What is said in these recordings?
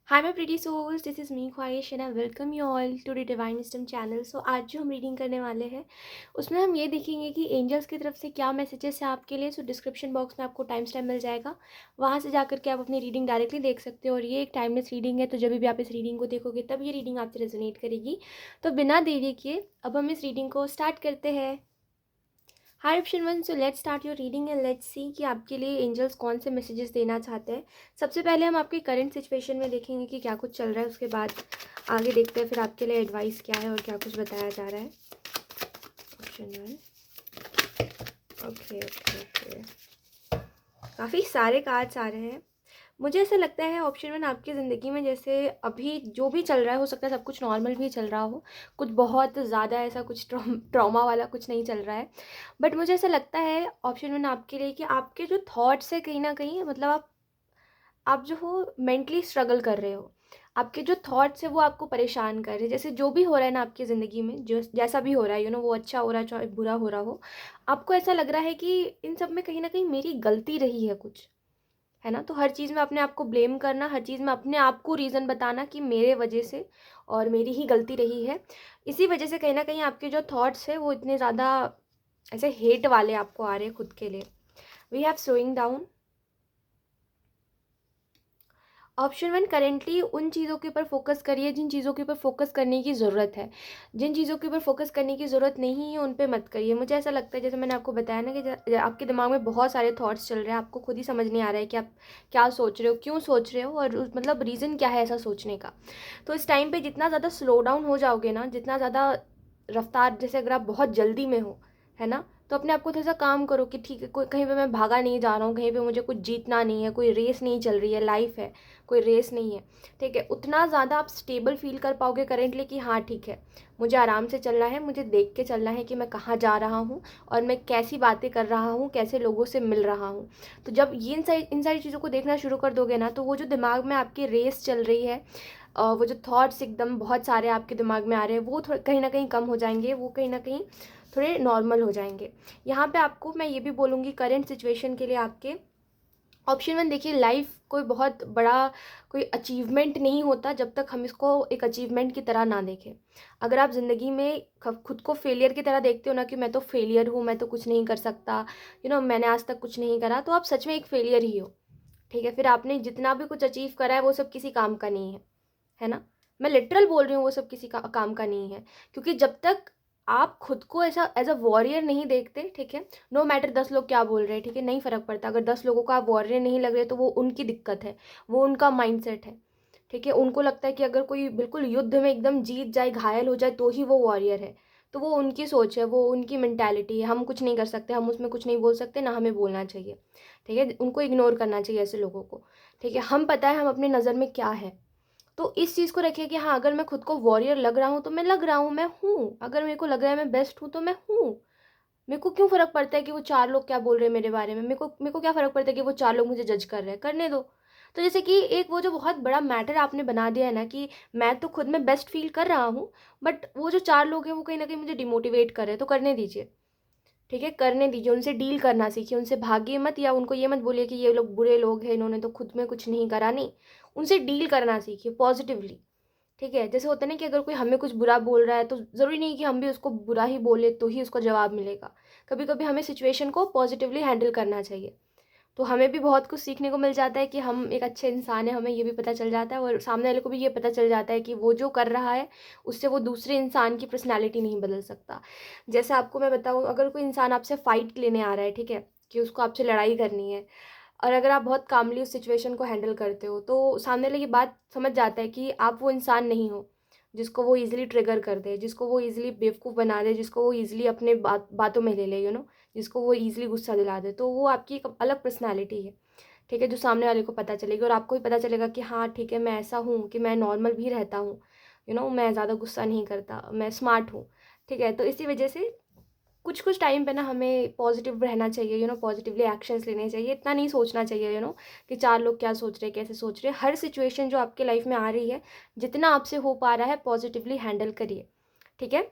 Hi my pretty souls, this is me Khwahish and I welcome you all to the divine wisdom channel. So आज जो हम reading करने वाले हैं उसमें हम ये देखेंगे कि एंजल्स की तरफ से क्या मैसेजेस है आपके लिए। सो डिस्क्रिप्शन बॉक्स में आपको टाइम स्टैम्प मिल जाएगा, वहाँ से जाकर के आप अपनी रीडिंग डायरेक्टली देख सकते हो। और ये एक टाइमलेस रीडिंग है, तो जब भी आप इस रीडिंग को देखोगे तब ये रीडिंग आपसे रेजोनेट करेगी। तो बिना देरी किए अब हम इस रीडिंग को स्टार्ट करते हैं। Hi option one, so let's start your reading and let's see कि आपके लिए एंजल्स कौन से मैसेजेस देना चाहते हैं। सबसे पहले हम आपकी करंट सिचुएशन में देखेंगे कि क्या कुछ चल रहा है, उसके बाद आगे देखते हैं फिर आपके लिए एडवाइस क्या है और क्या कुछ बताया जा रहा है। Option one, okay okay okay, काफ़ी सारे कार्ड्स आ रहे हैं। मुझे ऐसा लगता है ऑप्शन वन, आपकी ज़िंदगी में जैसे अभी जो भी चल रहा है, हो सकता है सब कुछ नॉर्मल भी चल रहा हो, कुछ बहुत ज़्यादा ऐसा कुछ ट्रॉमा वाला कुछ नहीं चल रहा है। बट मुझे ऐसा लगता है ऑप्शन वन आपके लिए कि आपके जो थॉट्स है कहीं ना कहीं, मतलब आप जो हो मेंटली स्ट्रगल कर रहे हो। आपके जो थॉट्स है वो आपको परेशान कर रहे हैं। जैसे जो भी हो रहा है ना आपकी ज़िंदगी में, जो जैसा भी हो रहा है, वो अच्छा हो रहा है चाहे बुरा हो रहा हो, आपको ऐसा लग रहा है कि इन सब में कहीं ना कहीं मेरी गलती रही है कुछ, है ना। तो हर चीज़ में अपने आप को ब्लेम करना, हर चीज़ में अपने आप को रीज़न बताना कि मेरे वजह से और मेरी ही गलती रही है। इसी वजह से कहीं ना कहीं आपके जो थॉट्स है वो इतने ज़्यादा ऐसे हेट वाले आपको आ रहे हैं खुद के लिए। We have slowing down. Option one, currently उन चीज़ों के ऊपर फोकस करिए जिन चीज़ों के ऊपर फोकस करने की ज़रूरत है। जिन चीज़ों के ऊपर फोकस करने की ज़रूरत नहीं है उन पे मत करिए। मुझे ऐसा लगता है, जैसे मैंने आपको बताया ना, कि आपके दिमाग में बहुत सारे थॉट्स चल रहे हैं, आपको खुद ही समझ नहीं आ रहा है कि आप क्या सोच रहे हो, क्यों सोच रहे हो, और मतलब रीज़न क्या है ऐसा सोचने का। तो इस टाइम पर जितना ज़्यादा स्लो डाउन हो जाओगे ना, जितना ज़्यादा रफ्तार, जैसे अगर आप बहुत जल्दी में हो, है ना, तो अपने आप को थोड़ा सा काम करो कि ठीक है, कोई कहीं पे मैं भागा नहीं जा रहा हूँ, कहीं पे मुझे कुछ जीतना नहीं है, कोई रेस नहीं चल रही है, लाइफ है, कोई रेस नहीं है। ठीक है, उतना ज़्यादा आप स्टेबल फील कर पाओगे करेंटली कि हाँ ठीक है, मुझे आराम से चलना है, मुझे देख के चलना है कि मैं कहाँ जा रहा हूँ और मैं कैसी बातें कर रहा हूँ, कैसे लोगों से मिल रहा हूँ। तो जब ये इन सारी चीज़ों को देखना शुरू कर दोगे ना, तो वो जो दिमाग में आपकी रेस चल रही है, वो जो थॉट्स एकदम बहुत सारे आपके दिमाग में आ रहे हैं, वो थोड़े कहीं ना कहीं कम हो जाएंगे, वो कहीं ना कहीं थोड़े नॉर्मल हो जाएंगे। यहाँ पे आपको मैं ये भी बोलूँगी करंट सिचुएशन के लिए आपके, ऑप्शन वन देखिए, लाइफ कोई बहुत बड़ा कोई अचीवमेंट नहीं होता जब तक हम इसको एक अचीवमेंट की तरह ना देखें। अगर आप ज़िंदगी में खुद को फेलियर की तरह देखते हो ना, कि मैं तो फेलियर हूँ, मैं तो कुछ नहीं कर सकता, मैंने आज तक कुछ नहीं करा, तो आप सच में एक फेलियर ही हो। ठीक है, फिर आपने जितना भी कुछ अचीव करा है वो सब किसी काम का नहीं है ना। मैं लिटरल बोल रही हूँ, वो सब किसी काम का नहीं है। क्योंकि जब तक आप खुद को ऐसा एज अ वॉरियर नहीं देखते, ठीक है, नो मैटर 10 लोग क्या बोल रहे हैं, ठीक है, नहीं फ़र्क पड़ता। अगर 10 लोगों को आप वॉरियर नहीं लग रहे तो वो उनकी दिक्कत है, वो उनका माइंडसेट है। ठीक है, उनको लगता है कि अगर कोई बिल्कुल युद्ध में एकदम जीत जाए, घायल हो जाए, तो ही वो वॉरियर है। तो वो उनकी सोच है, वो उनकी मेंटालिटी है। हम कुछ नहीं कर सकते, हम उसमें कुछ नहीं बोल सकते, ना हमें बोलना चाहिए। ठीक है, उनको इग्नोर करना चाहिए ऐसे लोगों को। ठीक है, हम पता है हम अपने नज़र में क्या है। तो इस चीज़ को रखिए कि हाँ, अगर मैं खुद को वॉरियर लग रहा हूँ तो मैं लग रहा हूँ, मैं हूँ। अगर मेरे को लग रहा है मैं बेस्ट हूँ तो मैं हूँ। मेरे को क्यों फ़र्क पड़ता है कि वो 4 लोग क्या बोल रहे हैं मेरे बारे में? मेरे को क्या फ़र्क पड़ता है कि वो 4 लोग मुझे जज कर रहे हैं? करने दो। तो जैसे कि एक वो जो बहुत बड़ा मैटर आपने बना दिया है ना, कि मैं तो खुद में बेस्ट फ़ील कर रहा हूँ, बट वो जो 4 लोग हैं वो कहीं न कहीं मुझे डिमोटिवेट कर रहे हैं, तो करने दीजिए। ठीक है, करने दीजिए, उनसे डील करना सीखिए, उनसे भागिए मत, या उनको ये मत बोलिए कि ये लोग बुरे लोग हैं, इन्होंने तो खुद में कुछ नहीं करा, नहीं। उनसे डील करना सीखिए पॉज़िटिवली। ठीक है, जैसे होता है ना कि अगर कोई हमें कुछ बुरा बोल रहा है तो ज़रूरी नहीं कि हम भी उसको बुरा ही बोले तो ही उसको जवाब मिलेगा। कभी कभी हमें सिचुएशन को पॉजिटिवली हैंडल करना चाहिए। तो हमें भी बहुत कुछ सीखने को मिल जाता है कि हम एक अच्छे इंसान हैं, हमें ये भी पता चल जाता है, और सामने वाले को भी ये पता चल जाता है कि वो जो कर रहा है उससे वो दूसरे इंसान की पर्सनैलिटी नहीं बदल सकता। जैसे आपको मैं बताऊँ, अगर कोई इंसान आपसे फ़ाइट लेने आ रहा है, ठीक है, कि उसको आपसे लड़ाई करनी है, और अगर आप बहुत कामली उस सिचुएशन को हैंडल करते हो, तो सामने वाले ये बात समझ जाता है कि आप वो इंसान नहीं हो जिसको वो ईज़िली ट्रिगर कर दे, जिसको वो ईज़िली बेवकूफ़ बना दे, जिसको वो ईज़िली अपने बातों में ले ले, जिसको वो ईज़िली गुस्सा दिला दे। तो वो आपकी एक अलग पर्सनैलिटी है, ठीक है, जो सामने वाले को पता चलेगी, और आपको भी पता चलेगा कि हाँ, ठीक है, मैं ऐसा हूँ कि मैं नॉर्मल भी रहता हूँ, मैं ज़्यादा गुस्सा नहीं करता, मैं स्मार्ट हूँ। ठीक है, तो इसी वजह से कुछ कुछ टाइम पे ना हमें पॉजिटिव रहना चाहिए, पॉजिटिवली एक्शंस लेने चाहिए। इतना नहीं सोचना चाहिए, कि 4 लोग क्या सोच रहे हैं, कैसे सोच रहे हैं। हर सिचुएशन जो आपके लाइफ में आ रही है, जितना आपसे हो पा रहा है पॉजिटिवली हैंडल करिए। ठीक है,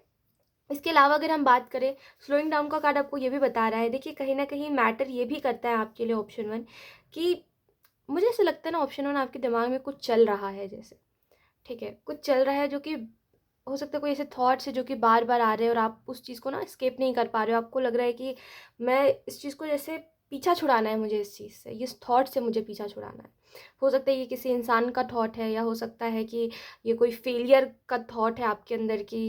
इसके अलावा अगर हम बात करें, स्लोइंग डाउन का कार्ड आपको ये भी बता रहा है, देखिए कहीं ना कहीं मैटर ये भी करता है आपके लिए ऑप्शन वन, कि मुझे ऐसा लगता है ना ऑप्शन 1 आपके दिमाग में कुछ चल रहा है जैसे, ठीक है? कुछ चल रहा है जो कि हो सकता है कोई ऐसे थॉट्स है जो कि बार-बार आ रहे हैं और आप उस चीज़ को ना एस्केप नहीं कर पा रहे हो। आपको लग रहा है कि मैं इस चीज़ को जैसे पीछा छुड़ाना है मुझे इस चीज़ से, इस थॉट से मुझे पीछा छुड़ाना है। हो सकता है ये किसी इंसान का थॉट है या हो सकता है कि ये कोई फेलियर का थॉट है आपके अंदर कि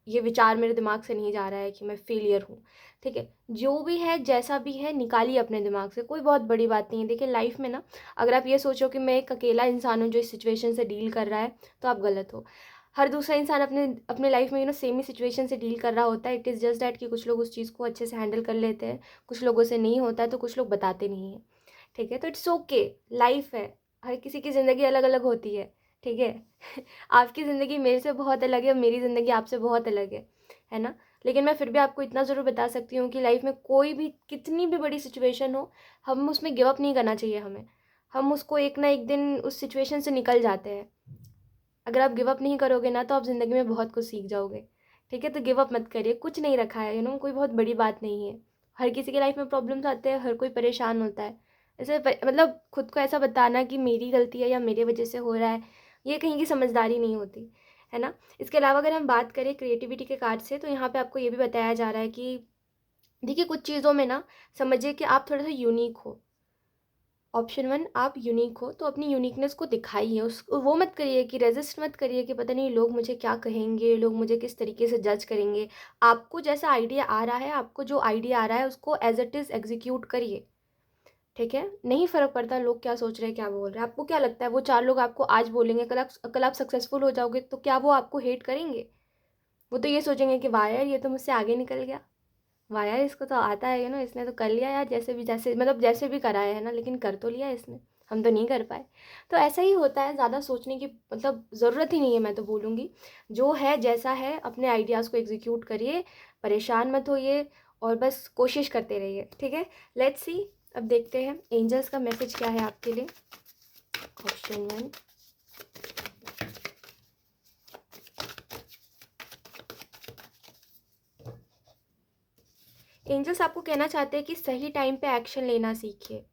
ये विचार मेरे दिमाग से नहीं जा रहा है कि मैं फेलियर हूँ, ठीक है? जो भी है, जैसा भी है, निकालिए अपने दिमाग से, कोई बहुत बड़ी बात नहीं है। देखिए लाइफ़ में ना अगर आप ये सोचो कि मैं एक अकेला इंसान हूँ जो इस सिचुएशन से डील कर रहा है, तो आप गलत हो। हर दूसरा इंसान अपने अपने लाइफ़ में सेम ही सिचुएशन से डील कर रहा होता है। इट इज़ जस्ट दैट कि कुछ लोग उस चीज़ को अच्छे से हैंडल कर लेते हैं, कुछ लोगों से नहीं होता है, तो कुछ लोग बताते नहीं हैं, ठीक है? तो इट्स ओके, लाइफ़ है, हर किसी की ज़िंदगी अलग-अलग होती ठीक है? आपकी ज़िंदगी मेरे से बहुत अलग है और मेरी ज़िंदगी आपसे बहुत अलग है ना? लेकिन मैं फिर भी आपको इतना ज़रूर बता सकती हूँ कि लाइफ़ में कोई भी कितनी भी बड़ी सिचुएशन हो, हम उसमें गिव अप नहीं करना चाहिए हमें। हम उसको एक ना एक दिन उस सिचुएशन से निकल जाते हैं। अगर आप गिव अप नहीं करोगे ना तो आप ज़िंदगी में बहुत कुछ सीख जाओगे, ठीक है? तो गिव अप मत करिए, कुछ नहीं रखा है, कोई बहुत बड़ी बात नहीं है। हर किसी की लाइफ़ में प्रॉब्लम्स आते हैं, हर कोई परेशान होता है। ऐसे मतलब खुद को ऐसा बताना कि मेरी गलती है या मेरे वजह से हो रहा है, ये कहीं की समझदारी नहीं होती, है ना? इसके अलावा अगर हम बात करें क्रिएटिविटी के कार्ड से, तो यहाँ पे आपको ये भी बताया जा रहा है कि देखिए कुछ चीज़ों में ना समझिए कि आप थोड़ा-सा यूनिक हो। ऑप्शन 1 आप यूनिक हो तो अपनी यूनिकनेस को दिखाइए, उस वो मत करिए कि रेज़िस्ट मत करिए कि पता नहीं लोग मुझे क्या कहेंगे, लोग मुझे किस तरीके से जज करेंगे। आपको जैसा आइडिया आ रहा है, आपको जो आइडिया आ रहा है उसको एज़ इट इज़ एग्ज़ीक्यूट करिए, ठीक है? नहीं फ़र्क पड़ता लोग क्या सोच रहे हैं, क्या बोल रहे हैं। आपको क्या लगता है वो 4 लोग आपको आज बोलेंगे, कल आप सक्सेसफुल हो जाओगे तो क्या वो आपको हेट करेंगे? वो तो ये सोचेंगे कि वाह यार! ये तो मुझसे आगे निकल गया। वाह यार! इसको तो आता है, इसने तो कर लिया यार, जैसे मतलब जैसे भी करा है ना, लेकिन कर तो लिया इसने, हम तो नहीं कर पाए। तो ऐसा ही होता है, ज़्यादा सोचने की मतलब ज़रूरत ही नहीं है मैं तो बोलूँगी। जो है जैसा है अपने आइडियाज़ को एग्ज़ीक्यूट करिए, परेशान मत होइए और बस कोशिश करते रहिए, ठीक है? लेट्स सी, अब देखते हैं एंजल्स का मैसेज क्या है आपके लिए। ऑप्शन 1 एंजल्स आपको कहना चाहते हैं कि सही टाइम पे एक्शन लेना सीखिए,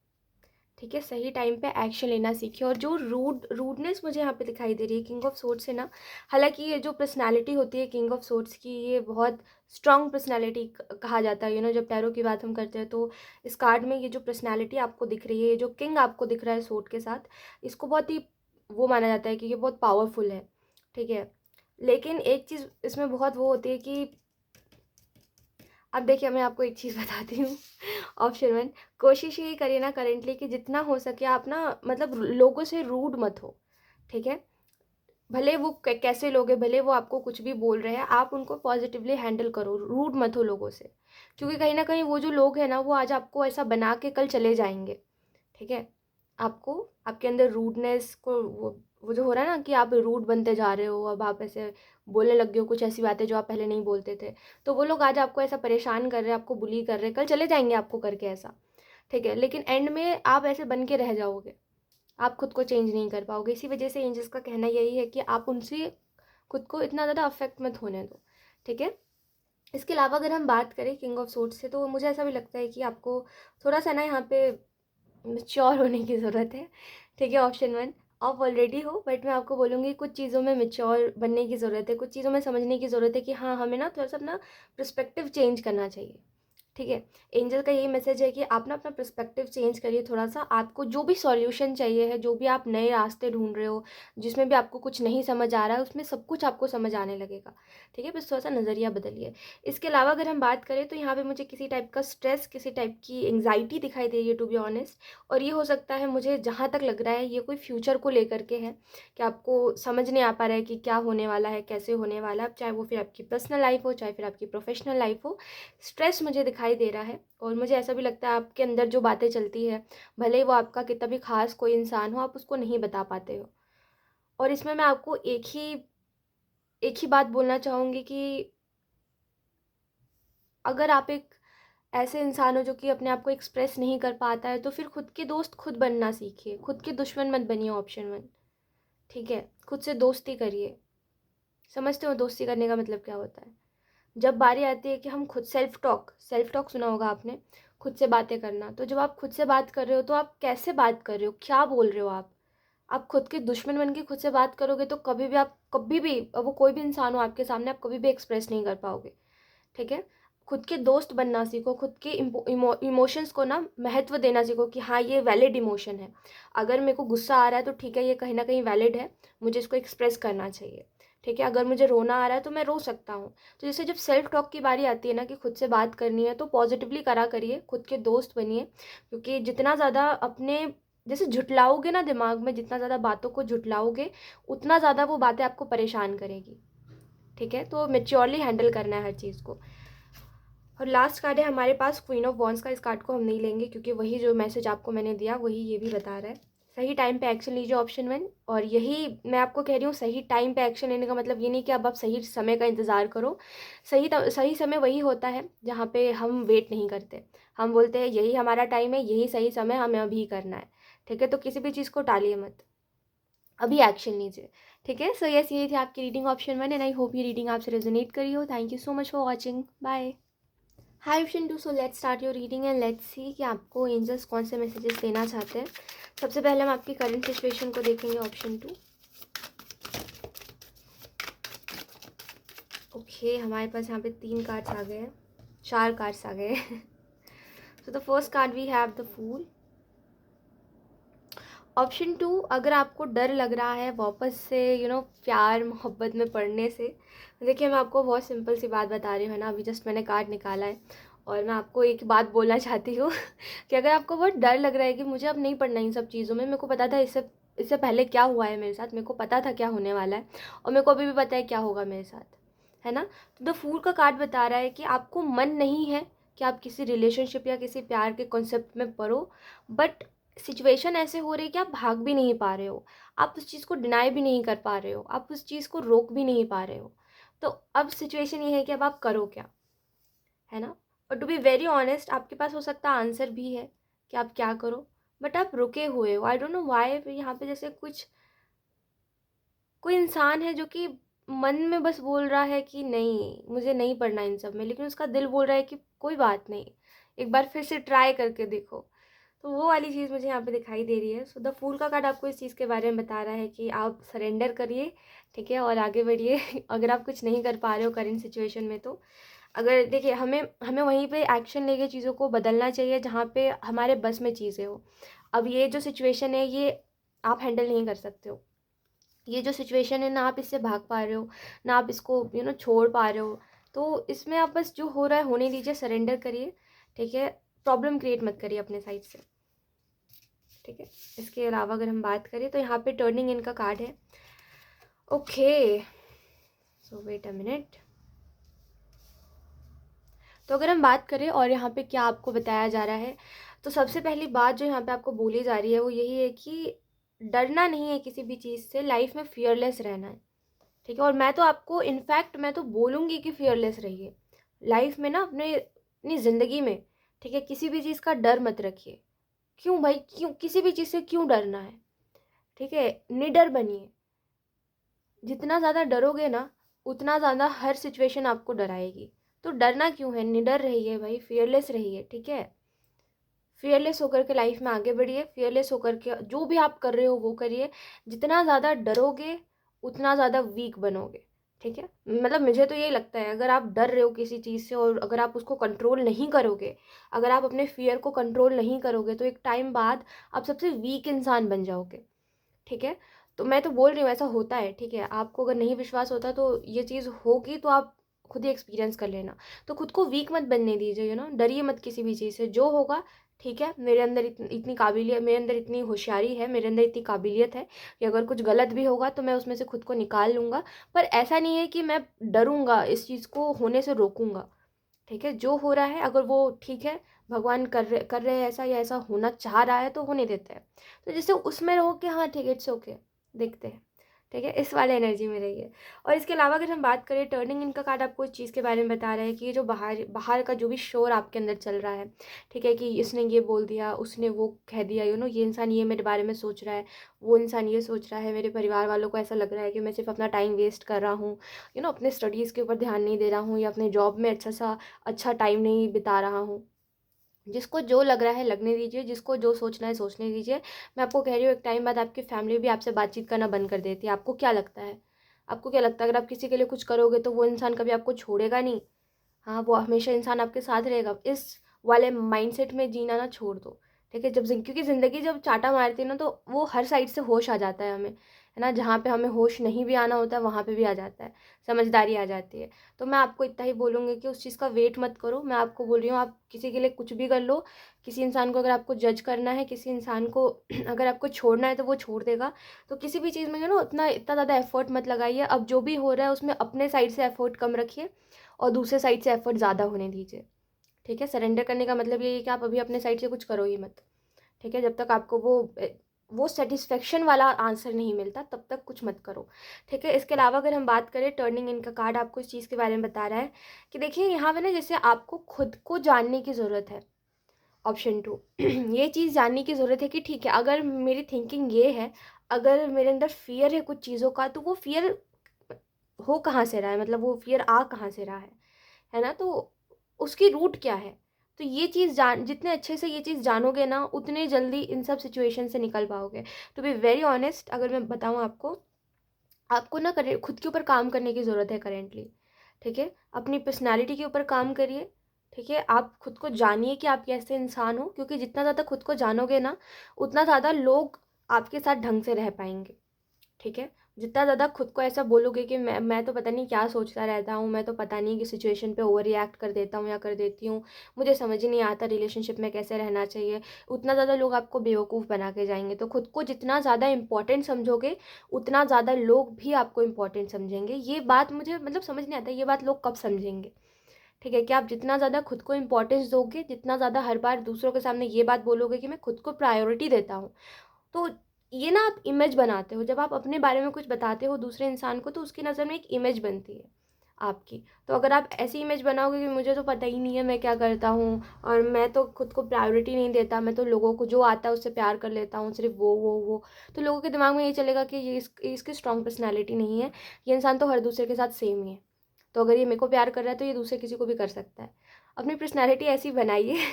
ठीक है? सही टाइम पे एक्शन लेना सीखिए और जो रूडनेस मुझे यहाँ पे दिखाई दे रही है किंग ऑफ सोर्ड्स से ना, हालाँकि ये जो पर्सनैलिटी होती है किंग ऑफ सोर्ड्स की, ये बहुत स्ट्रॉन्ग पर्सनैलिटी कहा जाता है, जब टैरो की बात हम करते हैं तो इस कार्ड में ये जो पर्सनैलिटी आपको दिख रही है, ये जो किंग आपको दिख रहा है सोर्ड के साथ, इसको बहुत ही वो माना जाता है कि ये बहुत पावरफुल है, ठीक है? लेकिन एक चीज़ इसमें बहुत वो होती है कि अब देखिए मैं आपको एक चीज़ बताती हूँ। ऑप्शन 1 कोशिश यही करिए ना करेंटली कि जितना हो सके आप ना मतलब लोगों से रूड मत हो, ठीक है? भले वो कैसे लोग हैं, भले वो आपको कुछ भी बोल रहे हैं, आप उनको पॉजिटिवली हैंडल करो, रूड मत हो लोगों से। क्योंकि कहीं न कहीं वो जो लोग हैं ना, वो आज आपको ऐसा बना के कल चले जाएँगे, ठीक है? आपको आपके अंदर रूडनेस को वो जो हो रहा है ना कि आप रूड बनते जा रहे हो, अब आप ऐसे बोलने लग गए हो कुछ ऐसी बातें जो आप पहले नहीं बोलते थे। तो वो लोग आज आपको ऐसा परेशान कर रहे हैं, आपको बुली कर रहे हैं, कल चले जाएँगे आपको करके ऐसा, ठीक है? लेकिन एंड में आप ऐसे बन के रह जाओगे। आप खुद को चेंज नहीं कर पाओगे। इसी वजह से एंजल्स का कहना यही है कि आप उनसे खुद को इतना ज़्यादा अफ़ेक्ट मत होने दो, ठीक है? इसके अलावा अगर हम बात करें किंग ऑफ सोर्ड्स से, तो मुझे ऐसा भी लगता है कि आपको थोड़ा-सा ना यहाँ पे मैच्योर होने की ज़रूरत है, ठीक है? ऑप्शन 1 आप ऑलरेडी हो, बट मैं आपको बोलूँगी कुछ चीज़ों में मैच्योर बनने की ज़रूरत है, कुछ चीज़ों में समझने की ज़रूरत है कि हाँ, हमें ना थोड़ा-सा अपना पर्सपेक्टिव चेंज करना चाहिए, ठीक है? एंजल का यही मैसेज है कि आप ना अपना पर्सपेक्टिव चेंज करिए थोड़ा-सा, आपको जो भी सॉल्यूशन चाहिए है, जो भी आप नए रास्ते ढूँढ रहे हो, जिसमें भी आपको कुछ नहीं समझ आ रहा है, उसमें सब कुछ आपको समझ आने लगेगा, ठीक है? बस थोड़ा-सा नज़रिया बदलिए। इसके अलावा अगर हम बात करें तो यहाँ पे मुझे किसी टाइप का स्ट्रेस, किसी टाइप की एंग्ज़ायटी दिखाई दे रही है टू बी ऑनेस्ट, और ये हो सकता है, मुझे जहाँ तक लग रहा है, ये कोई फ्यूचर को लेकर के है कि आपको समझ नहीं आ पा रहा है कि क्या होने वाला है, कैसे होने वाला है, अब चाहे वो फिर आपकी पर्सनल लाइफ़ हो, चाहे फिर आपकी प्रोफ़ेशनल लाइफ़ हो। स्ट्रेस मुझे दिखाई दे रहा है और मुझे ऐसा भी लगता है आपके अंदर जो बातें चलती है, भले ही वो आपका कितना भी ख़ास कोई इंसान हो, आप उसको नहीं बता पाते हो। और इसमें मैं आपको एक ही बात बोलना चाहूँगी कि अगर आप एक ऐसे इंसान हो जो कि अपने आप को एक्सप्रेस नहीं कर पाता है, तो फिर खुद के दोस्त खुद बनना सीखिए, खुद के दुश्मन मत बनिए। ऑप्शन 1 ठीक है? खुद से दोस्ती करिए। समझते हो दोस्ती करने का मतलब क्या होता है? जब बारी आती है कि हम खुद सेल्फ टॉक सुना होगा आपने, खुद से बातें करना। तो जब आप खुद से बात कर रहे हो तो आप कैसे बात कर रहे हो, क्या बोल रहे हो आप खुद के दुश्मन बन के खुद से बात करोगे तो कभी भी आप, कभी भी, अब वो कोई भी इंसान हो आपके सामने, आप कभी भी एक्सप्रेस नहीं कर पाओगे। ठीक है? खुद के दोस्त बनना सीखो, खुद के इमोशंस को ना महत्व देना सीखो कि हाँ, ये वैलिड इमोशन है। अगर मेरे को गुस्सा आ रहा है तो ठीक है, ये कहीं ना कहीं वैलिड है, मुझे इसको एक्सप्रेस करना चाहिए। ठीक है? अगर मुझे रोना आ रहा है तो मैं रो सकता हूँ। तो जैसे जब सेल्फ टॉक की बारी आती है ना कि खुद से बात करनी है, तो पॉजिटिवली करा करिए, खुद के दोस्त बनिए। क्योंकि जितना ज़्यादा अपने जैसे झुटलाओगे ना, दिमाग में जितना ज़्यादा बातों को झुटलाओगे, उतना ज़्यादा वो बातें आपको परेशान करेगी। ठीक है? तो मेच्योरली हैंडल करना है हर चीज़ को। और लास्ट कार्ड है हमारे पास क्वीन ऑफ वॉन्ड्स का। इस कार्ड को हम नहीं लेंगे क्योंकि वही जो मैसेज आपको मैंने दिया वही ये भी बता रहा है। सही टाइम पे एक्शन लीजिए, ऑप्शन 1। और यही मैं आपको कह रही हूँ, सही टाइम पे एक्शन लेने का मतलब ये नहीं कि अब आप सही समय का इंतज़ार करो। सही समय वही होता है जहाँ पे हम वेट नहीं करते। हम बोलते हैं यही हमारा टाइम है, यही सही समय, हमें अभी करना है। ठीक है? तो किसी भी चीज़ को टालिए मत, अभी एक्शन लीजिए। ठीक है? सो यस, यही थी आपकी reading option 1 and I hope ये रीडिंग आपसे रेजोनेट करी हो। Thank you so much for watching. Bye. Hi option 2, so let's start your reading and let's see कि आपको एंजल्स कौन से मैसेजेस देना चाहते हैं। सबसे पहले हम आपकी करंट सिचुएशन को देखेंगे, ऑप्शन 2। ओके, हमारे पास यहाँ पे 3 कार्ड्स आ गए हैं, 4 कार्ड्स आ गए हैं। So the first card we have the fool. Option 2, अगर आपको डर लग रहा है वापस से प्यार मोहब्बत में पड़ने से, देखिए मैं आपको बहुत सिंपल सी बात बता रही हूँ ना, अभी जस्ट मैंने कार्ड निकाला है और मैं आपको एक बात बोलना चाहती हूँ कि अगर आपको बहुत डर लग रहा है कि मुझे अब नहीं पढ़ना इन सब चीज़ों में, मेरे को पता था इससे पहले क्या हुआ है मेरे साथ, मेरे को पता था क्या होने वाला है और मेरे को अभी भी पता है क्या होगा मेरे साथ, है ना। तो द फूल का कार्ड बता रहा है कि आपको मन नहीं है कि आप किसी रिलेशनशिप या किसी प्यार के कॉन्सेप्ट में पढ़ो, बट सिचुएशन ऐसे हो रही है कि आप भाग भी नहीं पा रहे हो, आप उस चीज़ को डिनाई भी नहीं कर पा रहे हो, आप उस चीज़ को रोक भी नहीं पा रहे हो। तो अब सिचुएशन ये है कि अब आप करो क्या, है ना। और टू बी वेरी ऑनेस्ट, आपके पास हो सकता है आंसर भी है कि आप क्या करो, बट आप रुके हुए हो। आई डोंट नो व्हाई यहाँ पे जैसे कुछ कोई इंसान है जो कि मन में बस बोल रहा है कि नहीं, मुझे नहीं पढ़ना इन सब में, लेकिन उसका दिल बोल रहा है कि कोई बात नहीं, एक बार फिर से ट्राई करके देखो। तो वो वाली चीज़ मुझे यहाँ पे दिखाई दे रही है। सो द फूल का कार्ड आपको इस चीज़ के बारे में बता रहा है कि आप सरेंडर करिए, ठीक है, और आगे बढ़िए। अगर आप कुछ नहीं कर पा रहे हो करेंट सिचुएशन में, तो अगर देखिए हमें हमें वहीं पे एक्शन लेके चीज़ों को बदलना चाहिए जहाँ पे हमारे बस में चीज़ें हो। अब ये जो सिचुएशन है ये आप हैंडल नहीं कर सकते हो, ये जो सिचुएशन है ना आप इससे भाग पा रहे हो, ना आप इसको छोड़ पा रहे हो। तो इसमें आप बस जो हो रहा है होने दीजिए, सरेंडर करिए, ठीक है। प्रॉब्लम क्रिएट मत करिए अपने साइड से, ठीक है। इसके अलावा अगर हम बात करें तो यहाँ पे टर्निंग इन का कार्ड है। Okay, so wait a minute. तो अगर हम बात करें और यहाँ पे क्या आपको बताया जा रहा है, तो सबसे पहली बात जो यहाँ पे आपको बोली जा रही है वो यही है कि डरना नहीं है किसी भी चीज़ से, लाइफ में फियरलेस रहना है, ठीक है। और मैं तो आपको इनफैक्ट मैं तो बोलूँगी कि फियरलेस रहिए लाइफ में ना, अपनी ज़िंदगी में, ठीक है। किसी भी चीज़ का डर मत रखिए। क्यों भाई, क्यों किसी भी चीज़ से क्यों डरना है, ठीक है। निडर बनिए, जितना ज़्यादा डरोगे ना उतना ज़्यादा हर सिचुएशन आपको डराएगी। तो डरना क्यों है, निडर रहिए भाई, फियरलेस रहिए, ठीक है। फियरलेस होकर के लाइफ में आगे बढ़िए, फियरलेस होकर के जो भी आप कर रहे हो वो करिए। जितना ज़्यादा डरोगे उतना ज़्यादा वीक बनोगे, ठीक है। मतलब मुझे तो यही लगता है, अगर आप डर रहे हो किसी चीज़ से और अगर आप उसको कंट्रोल नहीं करोगे, अगर आप अपने फियर को कंट्रोल नहीं करोगे, तो एक टाइम बाद आप सबसे वीक इंसान बन जाओगे, ठीक है। तो मैं तो बोल रही हूँ ऐसा होता है, ठीक है। आपको अगर नहीं विश्वास होता तो ये चीज़ होगी, तो आप खुद ही एक्सपीरियंस कर लेना। तो खुद को वीक मत बनने दीजिए, डरिए मत किसी भी चीज़ से, जो होगा ठीक है। मेरे अंदर इतनी काबिलियत, मेरे अंदर इतनी होशियारी है, मेरे अंदर इतनी काबिलियत है कि अगर कुछ गलत भी होगा तो मैं उसमें से खुद को निकाल लूँगा। पर ऐसा नहीं है कि मैं डरूँगा, इस चीज़ को होने से रोकूँगा, ठीक है। जो हो रहा है अगर वो ठीक है, भगवान कर रहे हैं ऐसा या ऐसा होना चाह रहा है तो होने देते हैं। तो जैसे उसमें रहो कि हाँ ठीक है, इट्स ओके, देखते हैं, ठीक है। इस वाले एनर्जी में रहिए। और इसके अलावा अगर हम बात करें, टर्निंग इनका कार्ड आपको इस चीज़ के बारे में बता रहा है कि ये जो बाहर बाहर का जो भी शोर आपके अंदर चल रहा है, ठीक है, कि इसने ये बोल दिया, उसने वो कह दिया, ये इंसान ये मेरे बारे में सोच रहा है, वो इंसान ये सोच रहा है, मेरे परिवार वालों को ऐसा लग रहा है कि मैं सिर्फ अपना टाइम वेस्ट कर रहा हूँ, अपने स्टडीज़ के ऊपर ध्यान नहीं दे रहा हूँ या अपने जॉब में अच्छा टाइम नहीं बिता रहा हूँ। जिसको जो लग रहा है लगने दीजिए, जिसको जो सोचना है सोचने दीजिए। मैं आपको कह रही हूँ एक टाइम बाद आपकी फैमिली भी आपसे बातचीत करना बंद कर देती है। आपको क्या लगता है? आपको क्या लगता है अगर आप किसी के लिए कुछ करोगे तो वो इंसान कभी आपको छोड़ेगा नहीं? हाँ, वो हमेशा इंसान आपके साथ रहेगा। इस वाले माइंडसेट में जीना ना छोड़ दो, ठीक है? क्योंकि ज़िंदगी जब चाटा मारती है ना तो वो हर साइड से होश आ जाता है हमें, है ना? जहाँ पे हमें होश नहीं भी आना होता है वहाँ पे भी आ जाता है, समझदारी आ जाती है। तो मैं आपको इतना ही बोलूँगी कि उस चीज़ का वेट मत करो। मैं आपको बोल रही हूँ आप किसी के लिए कुछ भी कर लो, किसी इंसान को अगर आपको जज करना है, किसी इंसान को अगर आपको छोड़ना है तो वो छोड़ देगा। तो किसी भी चीज़ में उतना इतना ज़्यादा एफ़र्ट मत लगाइए। अब जो भी हो रहा है उसमें अपने साइड से एफ़र्ट कम रखिए और दूसरे साइड से एफ़र्ट ज़्यादा होने दीजिए, ठीक है? सरेंडर करने का मतलब ये है कि आप अभी अपने साइड से कुछ करो ही मत, ठीक है? जब तक आपको वो सैटिस्फैक्शन वाला आंसर नहीं मिलता तब तक कुछ मत करो, ठीक है? इसके अलावा अगर हम बात करें, टर्निंग इन का कार्ड आपको इस चीज़ के बारे में बता रहा है कि देखिए यहाँ पे ना जैसे आपको खुद को जानने की ज़रूरत है। ऑप्शन 2 ये चीज़ जानने की ज़रूरत है कि ठीक है, अगर मेरी थिंकिंग ये है, अगर मेरे अंदर फ़ियर है कुछ चीज़ों का, तो वो फ़ियर हो कहाँ से रहा है, मतलब वो फ़ियर आ कहाँ से रहा है ना? तो उसकी रूट क्या है? तो ये चीज़ जान जितने अच्छे से ये चीज़ जानोगे ना, उतने जल्दी इन सब सिचुएशन से निकल पाओगे। टू बी वेरी ऑनेस्ट, अगर मैं बताऊँ आपको, आपको ना करे खुद के ऊपर काम करने की ज़रूरत है करेंटली, ठीक है? अपनी पर्सनैलिटी के ऊपर काम करिए, ठीक है? आप खुद को जानिए कि आप कैसे इंसान हो, क्योंकि जितना ज़्यादा खुद को जानोगे ना, उतना ज़्यादा लोग आपके साथ ढंग से रह पाएँगे। ठीक है? जितना ज़्यादा खुद को ऐसा बोलोगे कि मैं तो पता नहीं क्या सोचता रहता हूँ, मैं तो पता नहीं कि सिचुएशन पे ओवर रिएक्ट कर देता हूँ या कर देती हूँ, मुझे समझ ही नहीं आता रिलेशनशिप में कैसे रहना चाहिए, उतना ज़्यादा लोग आपको बेवकूफ़ बना के जाएँगे। तो खुद को जितना ज़्यादा इम्पोर्टेंट समझोगे, उतना ज़्यादा लोग भी आपको इम्पोर्टेंट समझेंगे। ये बात मुझे मतलब समझ नहीं आता, ये बात लोग कब समझेंगे? ठीक है? कि आप जितना ज़्यादा खुद को इम्पोर्टेंस दोगे, जितना ज़्यादा हर बार दूसरों के सामने ये बात बोलोगे कि मैं खुद को प्रायोरिटी देता हूँ, तो ये ना आप इमेज बनाते हो। जब आप अपने बारे में कुछ बताते हो दूसरे इंसान को, तो उसकी नज़र में एक इमेज बनती है आपकी। तो अगर आप ऐसी इमेज बनाओगे कि मुझे तो पता ही नहीं है मैं क्या करता हूँ और मैं तो खुद को प्रायोरिटी नहीं देता, मैं तो लोगों को जो आता है उससे प्यार कर लेता हूँ, सिर्फ़ वो, तो लोगों के दिमाग में ये चलेगा कि ये इसकी स्ट्रॉन्ग पर्सनैलिटी नहीं है, ये इंसान तो हर दूसरे के साथ सेम ही है। तो अगर ये मेरे को प्यार कर रहा है तो ये दूसरे किसी को भी कर सकता है। अपनी पर्सनैलिटी ऐसी बनाइए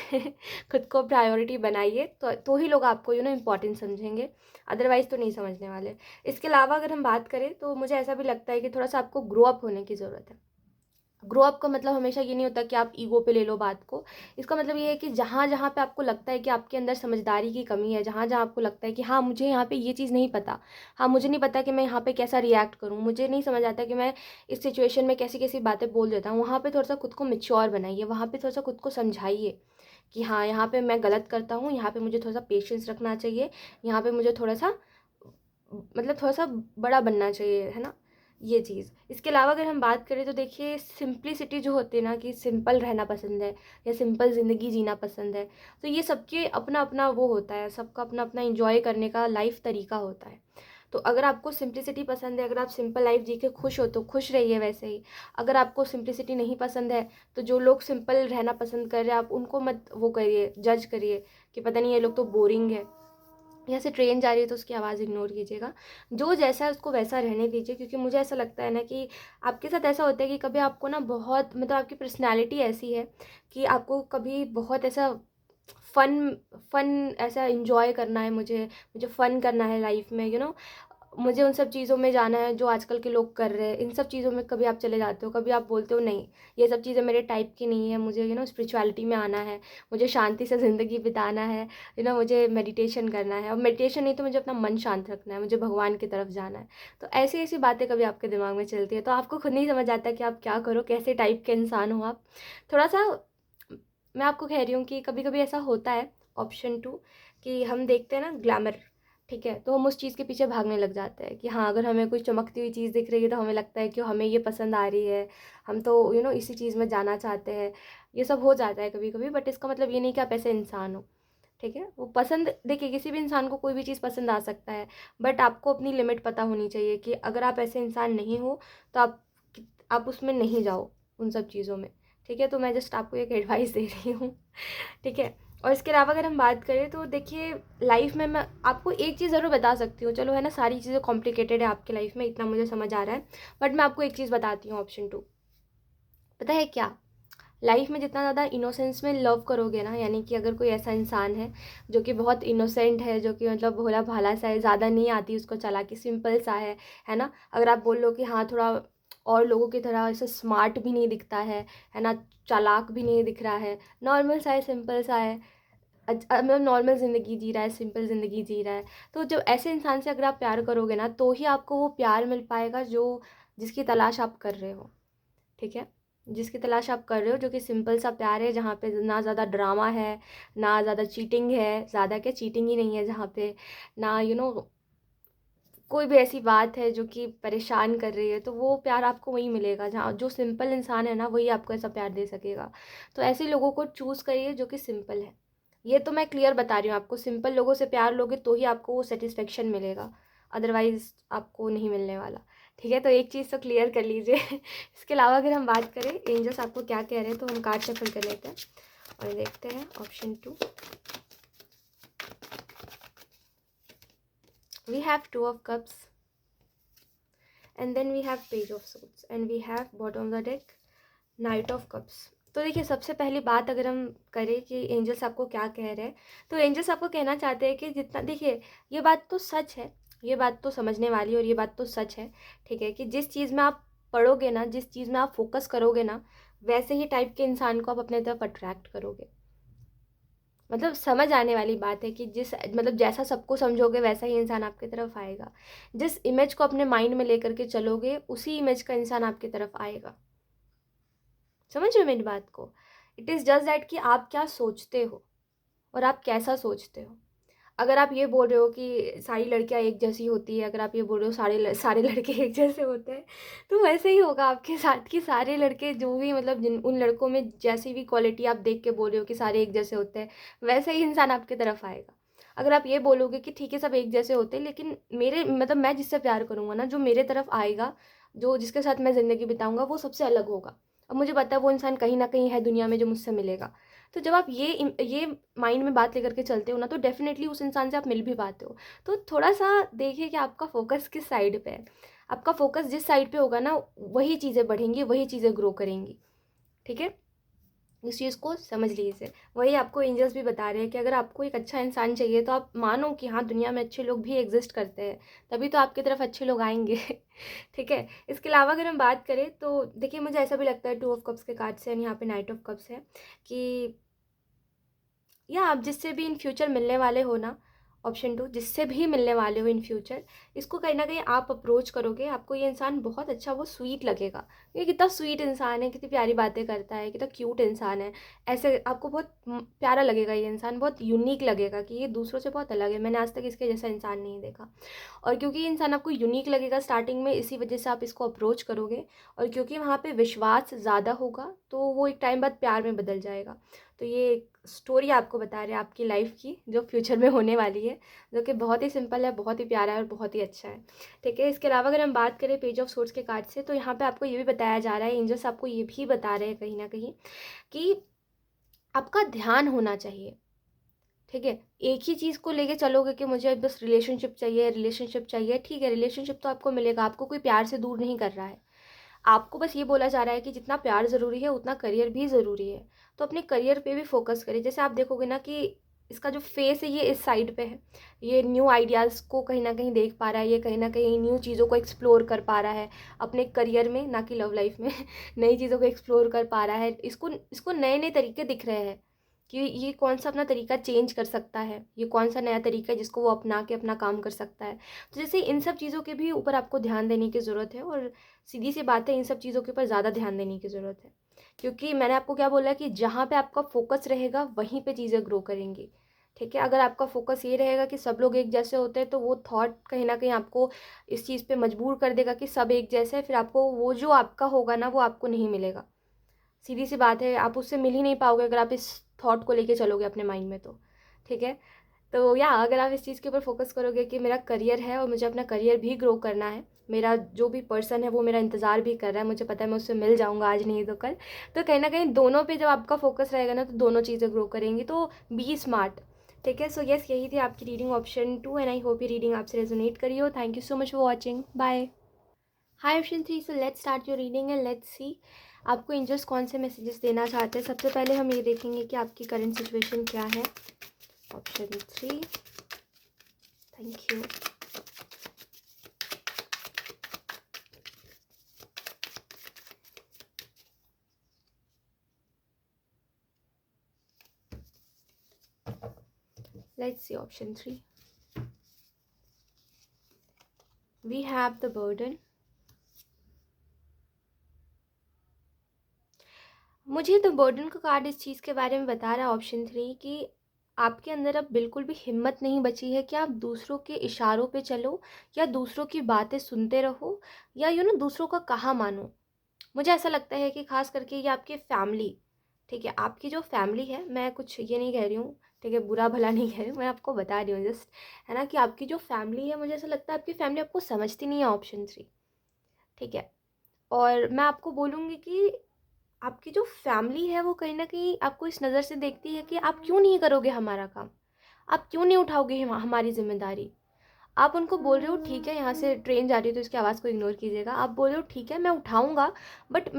खुद को प्रायोरिटी बनाइए, तो ही लोग आपको इम्पोर्टेंट समझेंगे, अदरवाइज़ तो नहीं समझने वाले। इसके अलावा अगर हम बात करें तो मुझे ऐसा भी लगता है कि थोड़ा-सा आपको ग्रो अप होने की ज़रूरत है। ग्रो अप का मतलब हमेशा ये नहीं होता कि आप ईगो पे ले लो बात को। इसका मतलब ये है कि जहाँ-जहाँ पे आपको लगता है कि आपके अंदर समझदारी की कमी है, जहाँ-जहाँ आपको लगता है कि हाँ, मुझे यहाँ पे ये चीज़ नहीं पता। हाँ, मुझे नहीं पता कि मैं यहाँ पे कैसा रिएक्ट करूँ, मुझे नहीं समझ आता कि मैं इस सिचुएशन में कैसी-कैसी बातें बोल देता हूँ। वहाँ पे थोड़ा-सा खुद को मैच्योर बनाइए, वहाँ पे थोड़ा-सा खुद को समझाइए कि हाँ, यहाँ पे मैं गलत करता हूँ, यहाँ पे मुझे थोड़ा-सा पेशेंस रखना चाहिए, यहाँ पे मुझे थोड़ा-सा मतलब थोड़ा-सा बड़ा बनना चाहिए, है ना? ये चीज़। इसके अलावा अगर हम बात करें तो देखिए सिंप्लिसिटी जो होती है ना, कि सिंपल रहना पसंद है या सिंपल ज़िंदगी जीना पसंद है, तो ये सबके अपना-अपना वो होता है, सबका अपना-अपना एन्जॉय करने का लाइफ़ तरीका होता है। तो अगर आपको सिंप्लिसिटी पसंद है, अगर आप सिंपल लाइफ़ जी के खुश हो तो खुश रहिए वैसे ही। अगर आपको सिंप्लिसिटी नहीं पसंद है, तो जो लोग सिंपल रहना पसंद कर रहे हैं आप उनको मत वो करिए, जज करिए कि पता नहीं ये लोग तो बोरिंग है। यहाँ से ट्रेन जा रही है तो उसकी आवाज़ इग्नोर कीजिएगा। जो जैसा है उसको वैसा रहने दीजिए, क्योंकि मुझे ऐसा लगता है ना कि आपके साथ ऐसा होता है कि कभी आपको ना बहुत मतलब आपकी पर्सनैलिटी ऐसी है कि आपको कभी बहुत ऐसा फ़न फ़न ऐसा एन्जॉय करना है, मुझे फ़न करना है लाइफ़ में, मुझे उन सब चीज़ों में जाना है जो आजकल के लोग कर रहे हैं। इन सब चीज़ों में कभी आप चले जाते हो, कभी आप बोलते हो नहीं, ये सब चीज़ें मेरे टाइप की नहीं है, मुझे स्पिरिचुअलिटी में आना है, मुझे शांति से ज़िंदगी बिताना है, मुझे मेडिटेशन करना है, और मेडिटेशन नहीं तो मुझे अपना मन शांत रखना है, मुझे भगवान की तरफ जाना है। तो ऐसी-ऐसी बातें कभी आपके दिमाग में चलती है, तो आपको खुद नहीं समझ आता कि आप क्या करो, कैसे टाइप के इंसान हो आप। थोड़ा-सा मैं आपको कह रही हूँ कि कभी-कभी ऐसा होता है, ऑप्शन 2, कि हम देखते हैं ना ग्लैमर, ठीक है? तो हम उस चीज़ के पीछे भागने लग जाते हैं कि हाँ, अगर हमें कोई चमकती हुई चीज़ दिख रही है तो हमें लगता है कि हमें ये पसंद आ रही है, हम तो इसी चीज़ में जाना चाहते हैं। ये सब हो जाता है कभी-कभी, बट इसका मतलब ये नहीं कि आप ऐसे इंसान हो, ठीक है? वो पसंद देखिए, किसी भी इंसान को कोई भी चीज़ पसंद आ सकता है, बट आपको अपनी लिमिट पता होनी चाहिए कि अगर आप ऐसे इंसान नहीं हो तो आप उसमें नहीं जाओ, उन सब चीज़ों में, ठीक है? तो मैं जस्ट आपको एक एडवाइस दे रही हूँ, ठीक है? और इसके अलावा अगर हम बात करें तो देखिए लाइफ में मैं आपको एक चीज़ ज़रूर बता सकती हूँ, चलो है ना, सारी चीज़ें कॉम्प्लिकेटेड है आपकी लाइफ में, इतना मुझे समझ आ रहा है, बट मैं आपको एक चीज़ बताती हूँ, ऑप्शन 2, पता है क्या? लाइफ में जितना ज़्यादा इनोसेंस में लव करोगे ना, यानी कि अगर कोई ऐसा इंसान है जो कि बहुत इनोसेंट है, जो कि मतलब भोला भाला सा है, ज़्यादा नहीं आती उसको चालाकी, सिंपल सा है ना, अगर आप बोल लो कि हाँ थोड़ा और लोगों की तरह ऐसे स्मार्ट भी नहीं दिखता है ना, चालाक भी नहीं दिख रहा है, नॉर्मल सा है, सिंपल सा है, मतलब नॉर्मल ज़िंदगी जी रहा है, सिंपल ज़िंदगी जी रहा है, तो जब ऐसे इंसान से अगर आप प्यार करोगे ना, तो ही आपको वो प्यार मिल पाएगा जो जिसकी तलाश आप कर रहे हो। ठीक है, जिसकी तलाश आप कर रहे हो, जो कि सिंपल सा प्यार है, जहाँ पे ना ज़्यादा ड्रामा है, ना ज़्यादा चीटिंग है, ज़्यादा क्या चीटिंग ही नहीं है जहाँ पे, ना कोई भी ऐसी बात है जो कि परेशान कर रही है, तो वो प्यार आपको वहीं मिलेगा जहाँ जो सिंपल इंसान है ना, वही आपको ऐसा प्यार दे सकेगा। तो ऐसे लोगों को चूज़ करिए जो कि सिंपल है। ये तो मैं क्लियर बता रही हूँ आपको, सिंपल लोगों से प्यार लोगे तो ही आपको वो सेटिस्फेक्शन मिलेगा, अदरवाइज़ आपको नहीं मिलने वाला। ठीक है, तो एक चीज़ तो क्लियर कर लीजिए। इसके अलावा अगर हम बात करें एंजल्स आपको क्या कह रहे हैं, तो हम कार्ड शफल कर लेते हैं और देखते हैं option 2। We have 2 of cups and then we have page of swords and we have bottom of the deck night of cups. तो देखिए, सबसे पहली बात अगर हम करें कि एंजल्स आपको क्या कह रहे हैं, तो एंजल्स आपको कहना चाहते हैं कि जितना, देखिए ये बात तो सच है, ये बात तो समझने वाली और ये बात तो सच है, ठीक है, कि जिस चीज़ में आप पढ़ोगे ना, जिस चीज़ में आप फोकस करोगे ना, वैसे ही टाइप के इंसान को आप अपने तरफ अट्रैक्ट करोगे। मतलब समझ आने वाली बात है कि जिस, मतलब जैसा सबको समझोगे वैसा ही इंसान आपकी तरफ आएगा। जिस इमेज को अपने माइंड में लेकर के चलोगे, उसी इमेज का इंसान आपकी तरफ आएगा। समझ रहे हो मेरी बात को? इट इज़ जस्ट दैट कि आप क्या सोचते हो और आप कैसा सोचते हो। अगर आप ये बोल रहे हो कि सारी लड़कियां एक जैसी होती है, अगर आप ये बोल रहे हो सारे लड़के एक जैसे होते हैं, तो वैसे ही होगा आपके साथ कि सारे लड़के जो भी, मतलब जिन उन लड़कों में जैसी भी क्वालिटी आप देख के बोल रहे हो कि सारे एक जैसे होते हैं, वैसे ही इंसान आपकी तरफ आएगा। अगर आप ये बोलोगे कि ठीक है सब एक जैसे होते हैं, लेकिन मेरे, मतलब मैं जिससे प्यार करूँगा ना, जो मेरे तरफ आएगा, जो जिसके साथ मैं ज़िंदगी बिताऊँगा, वो सबसे अलग होगा। अब मुझे पता है वो इंसान कहीं न कहीं है दुनिया में जो मुझसे मिलेगा। तो जब आप ये माइंड में बात लेकर के चलते हो ना, तो डेफ़िनेटली उस इंसान से आप मिल भी पाते हो। तो थोड़ा-सा देखिए कि आपका फ़ोकस किस साइड पे है। आपका फ़ोकस जिस साइड पे होगा ना, वही चीज़ें बढ़ेंगी, वही चीज़ें ग्रो करेंगी। ठीक है? इस चीज़ को समझ लीजिए। वही आपको एंजल्स भी बता रहे हैं कि अगर आपको एक अच्छा इंसान चाहिए, तो आप मानो कि हाँ, दुनिया में अच्छे लोग भी एग्ज़िस्ट करते हैं, तभी तो आपकी तरफ अच्छे लोग आएँगे। ठीक है? इसके अलावा अगर हम बात करें, तो देखिए मुझे ऐसा भी लगता है 2 ऑफ कप्स के कार्ड से एंड यहाँ पे नाइट ऑफ कप्स है कि या आप जिससे भी इन फ्यूचर मिलने वाले हो ना, ऑप्शन 2, जिससे भी मिलने वाले हो इन फ्यूचर, इसको कहीं न कहीं आप अप्रोच करोगे, आपको ये इंसान बहुत अच्छा, वो स्वीट लगेगा। ये कितना स्वीट इंसान है, कितनी प्यारी बातें करता है, कितना क्यूट इंसान है। ऐसे आपको बहुत प्यारा लगेगा ये इंसान, बहुत यूनिक लगेगा कि ये दूसरों से बहुत अलग है, मैंने आज तक इसके जैसा इंसान नहीं देखा। और क्योंकि ये इंसान आपको यूनिक लगेगा स्टार्टिंग में, इसी वजह से आप इसको अप्रोच करोगे, और क्योंकि वहाँ पे विश्वास ज़्यादा होगा, तो वो एक टाइम बाद प्यार में बदल जाएगा। तो ये एक स्टोरी आपको बता रहे हैं आपकी लाइफ की, जो फ्यूचर में होने वाली है, जो कि बहुत ही सिंपल है, बहुत ही प्यारा है और बहुत ही अच्छा है। ठीक है, इसके अलावा अगर हम बात करें पेज ऑफ सोर्ड्स के कार्ड से, तो यहाँ पे आपको ये भी बताया जा रहा है, एंजल्स आपको ये भी बता रहे हैं कहीं ना कहीं कि आपका ध्यान होना चाहिए। ठीक है, एक ही चीज़ को लेके चलोगे कि मुझे बस रिलेशनशिप चाहिए, रिलेशनशिप चाहिए, ठीक है, रिलेशनशिप तो आपको मिलेगा, आपको कोई प्यार से दूर नहीं कर रहा है। आपको बस ये बोला जा रहा है कि जितना प्यार ज़रूरी है, उतना करियर भी ज़रूरी है। तो अपने करियर पे भी फोकस करें। जैसे आप देखोगे ना कि इसका जो फेस है, ये इस साइड पे है, ये न्यू आइडियाज़ को कहीं ना कहीं देख पा रहा है, ये कहीं ना कहीं न्यू चीज़ों को एक्सप्लोर कर पा रहा है अपने करियर में, ना कि लव लाइफ में। नई चीज़ों को एक्सप्लोर कर पा रहा है, इसको इसको नए नए तरीके दिख रहे हैं कि ये कौन सा अपना तरीका चेंज कर सकता है, ये कौन सा नया तरीका है जिसको वो अपना के अपना काम कर सकता है। तो जैसे इन सब चीज़ों के भी ऊपर आपको ध्यान देने की ज़रूरत है, और सीधी सी बात है, इन सब चीज़ों के ऊपर ज़्यादा ध्यान देने की ज़रूरत है, क्योंकि मैंने आपको क्या बोला कि जहाँ पे आपका फोकस रहेगा वहीं पे चीज़ें ग्रो करेंगी। ठीक है, अगर आपका फोकस ये रहेगा कि सब लोग एक जैसे होते हैं, तो वो थॉट कहीं ना कहीं आपको इस चीज़ पे मजबूर कर देगा कि सब एक जैसे है, फिर आपको वो जो आपका होगा ना, वो आपको नहीं मिलेगा। सीधी सी बात है, आप उससे मिल ही नहीं पाओगे अगर आप इस थॉट को लेके चलोगे अपने माइंड में तो। ठीक है, तो या अगर आप इस चीज़ के ऊपर फोकस करोगे कि मेरा करियर है और मुझे अपना करियर भी ग्रो करना है, मेरा जो भी पर्सन है वो मेरा इंतज़ार भी कर रहा है, मुझे पता है मैं उससे मिल जाऊंगा आज नहीं तो कल, तो कहीं ना कहीं दोनों पे जब आपका फोकस रहेगा ना, तो दोनों चीज़ें ग्रो करेंगी। तो बी स्मार्ट। ठीक है, सो यस, यही थी आपकी reading option 2 and I hope ये रीडिंग आपसे रेजोनेट करी हो। Thank you so much for watching, bye. Hi option 3, so let's start your reading and let's see आपको एंजल्स कौन से मैसेजेस देना चाहते हैं? सबसे पहले हम ये देखेंगे कि आपकी करंट सिचुएशन क्या है। Option 3, thank you. Let's see option 3. We have the burden. मुझे द बर्डन का कार्ड इस चीज़ के बारे में बता रहा है ऑप्शन 3 कि आपके अंदर अब बिल्कुल भी हिम्मत नहीं बची है कि आप दूसरों के इशारों पे चलो या दूसरों की बातें सुनते रहो या दूसरों का कहा मानो। मुझे ऐसा लगता है कि खास करके ये आपकी फैमिली, ठीक है, आपकी जो फैमिली है, मैं कुछ ये नहीं कह रही हूँ, ठीक है, बुरा भला नहीं कह रही हूँ, मैं आपको बता रही हूँ जस्ट, है ना, कि आपकी जो फैमिली है, मुझे ऐसा लगता है आपकी फैमिली आपको समझती नहीं है, ऑप्शन 3, ठीक है। और मैं आपको बोलूँगी कि आपकी जो फैमिली है वो कहीं न कहीं आपको इस नज़र से देखती है कि आप क्यों नहीं करोगे हमारा काम? आप क्यों नहीं उठाओगे हमारी ज़िम्मेदारी? आप उनको बोल रहे हो ठीक है, यहाँ से ट्रेन जा रही है तो इसकी आवाज़ को इग्नोर कीजिएगा। आप बोल रहे हो ठीक है मैं उठाऊँगा, बट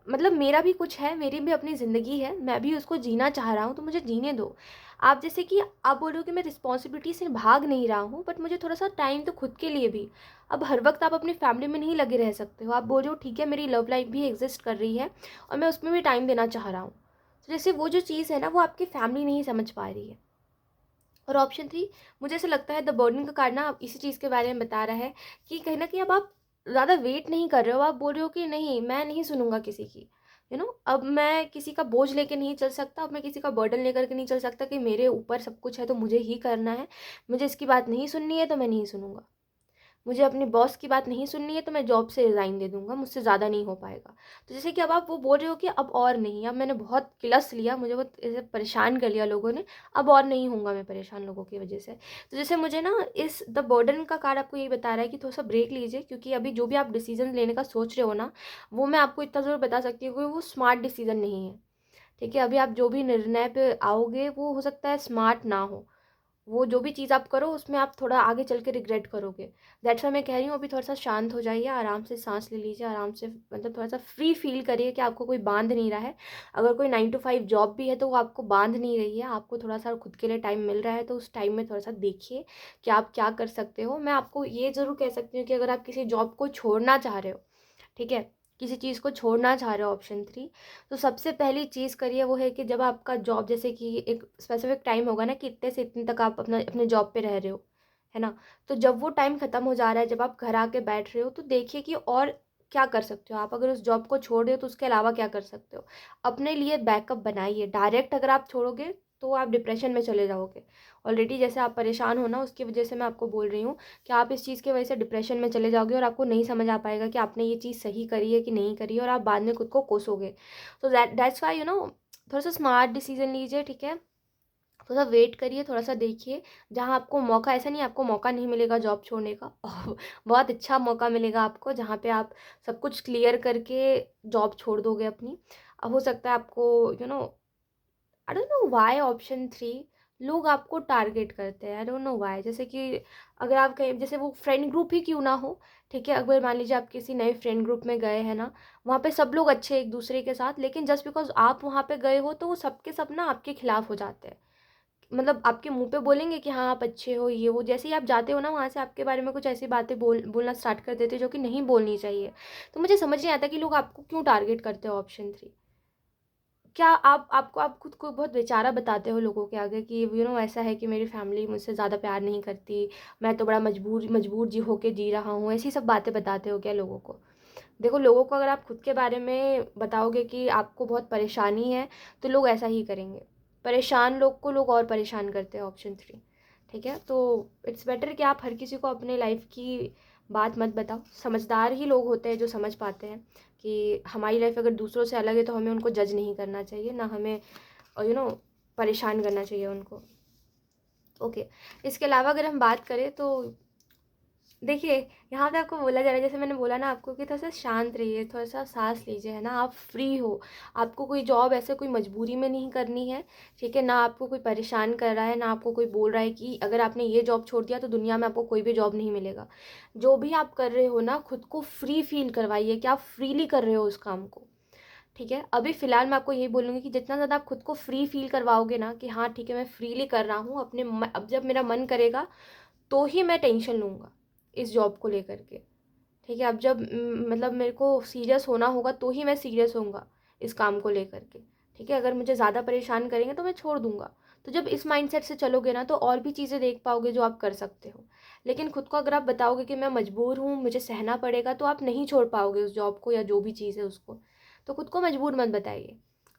मतलब मेरा भी कुछ है, मेरी भी अपनी ज़िंदगी है, मैं भी उसको जीना चाह रहा हूँ, तो मुझे जीने दो। आप जैसे कि आप बोल रहे हो कि मैं रिस्पॉन्सिबिलिटी से भाग नहीं रहा हूँ, बट मुझे थोड़ा-सा टाइम तो खुद के लिए भी। अब हर वक़्त आप अपनी फैमिली में नहीं लगे रह सकते हो। आप बोल रहे हो ठीक है मेरी लव लाइफ़ भी एग्ज़िस्ट कर रही है और मैं उसमें भी टाइम देना चाह रहा हूँ। तो जैसे वो जो चीज़ है ना, वो आपकी फैमिली नहीं समझ पा रही है। और ऑप्शन 3, मुझे ऐसा लगता है द बर्डन का कार्ड ना आप इसी चीज़ के बारे में बता रहा है कि कहीं न कहीं अब आप ज़्यादा वेट नहीं कर रहे हो, आप बोल रहे हो कि नहीं मैं नहीं सुनूँगा किसी की। अब मैं किसी का बोझ लेके नहीं चल सकता, अब मैं किसी का बर्डन लेकर के नहीं चल सकता कि मेरे ऊपर सब कुछ है तो मुझे ही करना है। मुझे इसकी बात नहीं सुननी है तो मैं नहीं सुनूँगा। मुझे अपने बॉस की बात नहीं सुननी है तो मैं जॉब से रिज़ाइन दे दूँगा, मुझसे ज़्यादा नहीं हो पाएगा। तो जैसे कि अब आप वो बोल रहे हो कि अब और नहीं, अब मैंने बहुत किलस लिया, मुझे बहुत ऐसे परेशान कर लिया लोगों ने, अब और नहीं होऊँगा मैं परेशान लोगों की वजह से। तो जैसे मुझे ना इस द बर्डन का कार्ड आपको यही बता रहा है कि थोड़ा-सा ब्रेक लीजिए, क्योंकि अभी जो भी आप डिसीज़न लेने का सोच रहे हो ना, वो मैं आपको इतना ज़रूर बता सकती हूँ कि वो स्मार्ट डिसीज़न नहीं है, ठीक है? अभी आप जो भी निर्णय पे आओगे वो हो सकता है स्मार्ट ना हो। वो जो भी चीज़ आप करो उसमें आप थोड़ा आगे चल के रिग्रेट करोगे। दैट्स व्हाई मैं कह रही हूँ अभी थोड़ा-सा शांत हो जाइए, आराम से साँस ले लीजिए, आराम से मतलब थोड़ा-सा फ्री फ़ील करिए कि आपको कोई बाँध नहीं रहा है। अगर कोई 9 टू 5 जॉब भी है तो वो आपको बाँध नहीं रही है, आपको थोड़ा-सा खुद के लिए टाइम मिल रहा है तो उस टाइम में थोड़ा-सा देखिए कि आप क्या कर सकते हो। मैं आपको ये ज़रूर कह सकती हूँ कि अगर आप किसी जॉब को छोड़ना चाह रहे हो, ठीक है? किसी चीज़ को छोड़ना चाह रहे हो, ऑप्शन 3, तो सबसे पहली चीज़ करिए वो है कि जब आपका जॉब, जैसे कि एक स्पेसिफिक टाइम होगा ना कि इतने से इतने तक आप अपना अपने जॉब पे रह रहे हो, है ना? तो जब वो टाइम ख़त्म हो जा रहा है, जब आप घर आके बैठ रहे हो, तो देखिए कि और क्या कर सकते हो आप। अगर उस जॉब को छोड़ रहे हो तो उसके अलावा क्या कर सकते हो? अपने लिए बैकअप बनाइए। डायरेक्ट अगर आप छोड़ोगे तो आप डिप्रेशन में चले जाओगे। ऑलरेडी जैसे आप परेशान हो ना, उसकी वजह से मैं आपको बोल रही हूँ कि आप इस चीज़ की वजह से डिप्रेशन में चले जाओगे और आपको नहीं समझ आ पाएगा कि आपने ये चीज़ सही करी है कि नहीं करी है, और आप बाद में खुद को कोसोगे। तो दैट्स व्हाई थोड़ा-सा स्मार्ट डिसीज़न लीजिए, ठीक है? थोड़ा वेट करिए, थोड़ा-सा देखिए, जहाँ आपको मौका, ऐसा नहीं आपको मौका नहीं मिलेगा जॉब छोड़ने का, बहुत अच्छा मौका मिलेगा आपको, जहाँ पे आप सब कुछ क्लियर करके जॉब छोड़ दोगे अपनी। हो सकता है आपको I don't know why option 3 लोग आपको टारगेट करते हैं। I don't know why. जैसे कि अगर आप कहीं, जैसे वो फ्रेंड ग्रुप ही क्यों ना हो, ठीक है? अगर मान लीजिए आप किसी नए फ्रेंड ग्रुप में गए हैं ना, वहाँ पे सब लोग अच्छे एक दूसरे के साथ, लेकिन जस्ट बिकॉज़ आप वहाँ पे गए हो तो वो सब के सब ना आपके खिलाफ हो जाते हैं। मतलब आपके मुँह पे बोलेंगे कि हाँ, आप अच्छे हो, ये वो। जैसे ही आप जाते हो ना वहाँ से, आपके बारे में कुछ ऐसी बातें बोलना स्टार्ट कर देते हैं जो कि नहीं बोलनी चाहिए। तो मुझे समझ नहीं आता कि लोग आपको क्यों टारगेट करते हैं, ऑप्शन 3। क्या आप खुद को बहुत बेचारा बताते हो लोगों के आगे कि ऐसा है कि मेरी फैमिली मुझसे ज़्यादा प्यार नहीं करती, मैं तो बड़ा मजबूर मजबूर जी होके जी रहा हूँ, ऐसी सब बातें बताते हो क्या लोगों को? देखो, लोगों को अगर आप खुद के बारे में बताओगे कि आपको बहुत परेशानी है, तो लोग ऐसा ही करेंगे। परेशान लोग को लोग और परेशान करते हैं, ऑप्शन 3, ठीक है? तो इट्स बेटर कि आप हर किसी को अपने लाइफ़ की बात मत बताओ। समझदार ही लोग होते हैं जो समझ पाते हैं कि हमारी लाइफ़ अगर दूसरों से अलग है तो हमें उनको जज नहीं करना चाहिए, ना हमें परेशान करना चाहिए उनको। ओके। इसके अलावा अगर हम बात करें तो देखिए, यहाँ पे आपको बोला जा रहा है, जैसे मैंने बोला ना आपको, कि थोड़ा-सा शांत रहिए, थोड़ा-सा साँस लीजिए, है ना? आप फ्री हो, आपको कोई जॉब ऐसे कोई मजबूरी में नहीं करनी है, ठीक है? ना आपको कोई परेशान कर रहा है, ना आपको कोई बोल रहा है कि अगर आपने ये जॉब छोड़ दिया तो दुनिया में आपको कोई भी जॉब नहीं मिलेगा। जो भी आप कर रहे हो ना, खुद को फ्री फ़ील करवाइए कि आप फ्रीली कर रहे हो उस काम को, ठीक है। अभी फ़िलहाल मैं आपको यही बोलूँगी कि जितना ज़्यादा आप खुद को फ्री फ़ील करवाओगे ना कि हाँ ठीक है, मैं फ्रीली कर रहा हूँ अपने अब जब मेरा मन करेगा तो ही मैं टेंशन लूँगा इस जॉब को लेकर के। ठीक है। अब जब मतलब मेरे को सीरियस होना होगा तो ही मैं सीरियस होऊंगा इस काम को लेकर के। ठीक है। अगर मुझे ज़्यादा परेशान करेंगे तो मैं छोड़ दूंगा। तो जब इस माइंडसेट से चलोगे ना तो और भी चीज़ें देख पाओगे जो आप कर सकते हो। लेकिन खुद को अगर आप बताओगे कि मैं मजबूर हूँ, मुझे सहना पड़ेगा, तो आप नहीं छोड़ पाओगे उस जॉब को या जो भी चीज़ है उसको। तो खुद को मजबूर मत बताइए।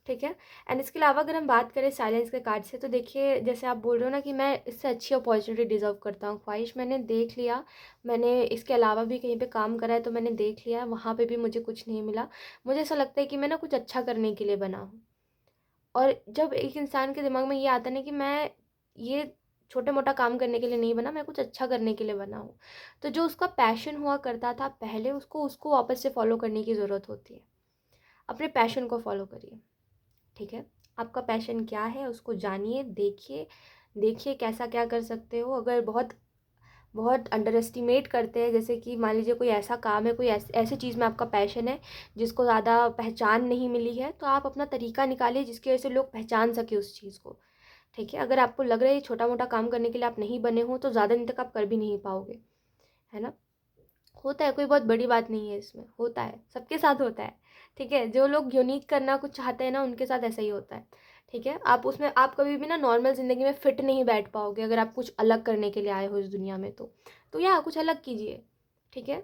ठीक है। एंड इसके अलावा अगर हम बात करें साइलेंस के कार्ड से, तो देखिए जैसे आप बोल रहे हो ना कि मैं इससे अच्छी अपॉर्चुनिटी डिजर्व करता हूँ, ख्वाहिश मैंने देख लिया, मैंने इसके अलावा भी कहीं पे काम करा है तो मैंने देख लिया, वहाँ पे भी मुझे कुछ नहीं मिला। मुझे ऐसा लगता है कि मैं ना कुछ अच्छा करने के लिए बना हूँ। और जब एक इंसान के दिमाग में ये आता है ना कि मैं ये छोटा मोटा काम करने के लिए नहीं बना, मैं कुछ अच्छा करने के लिए बना हूँ, तो जो उसका पैशन हुआ करता था पहले, उसको उसको वापस से फॉलो करने की ज़रूरत होती है। अपने पैशन को फॉलो करिए। ठीक है। आपका पैशन क्या है उसको जानिए, देखिए, देखिए कैसा क्या कर सकते हो। अगर बहुत बहुत अंडर एस्टिमेट करते हैं, जैसे कि मान लीजिए कोई ऐसा काम है, कोई ऐसी चीज़ में आपका पैशन है जिसको ज़्यादा पहचान नहीं मिली है, तो आप अपना तरीका निकालिए जिसकी वजह से लोग पहचान सके उस चीज़ को। ठीक है। अगर आपको लग रहा है ये छोटा मोटा काम करने के लिए आप नहीं बने हो, तो ज़्यादा दिन तक आप कर भी नहीं पाओगे। है ना। होता है, कोई बहुत बड़ी बात नहीं है इसमें, होता है, सबके साथ होता है। ठीक है। जो लोग यूनिक करना कुछ चाहते हैं ना, उनके साथ ऐसा ही होता है। ठीक है। आप उसमें आप कभी भी ना नॉर्मल ज़िंदगी में फिट नहीं बैठ पाओगे अगर आप कुछ अलग करने के लिए आए हो इस दुनिया में। तो या कुछ अलग कीजिए। ठीक है।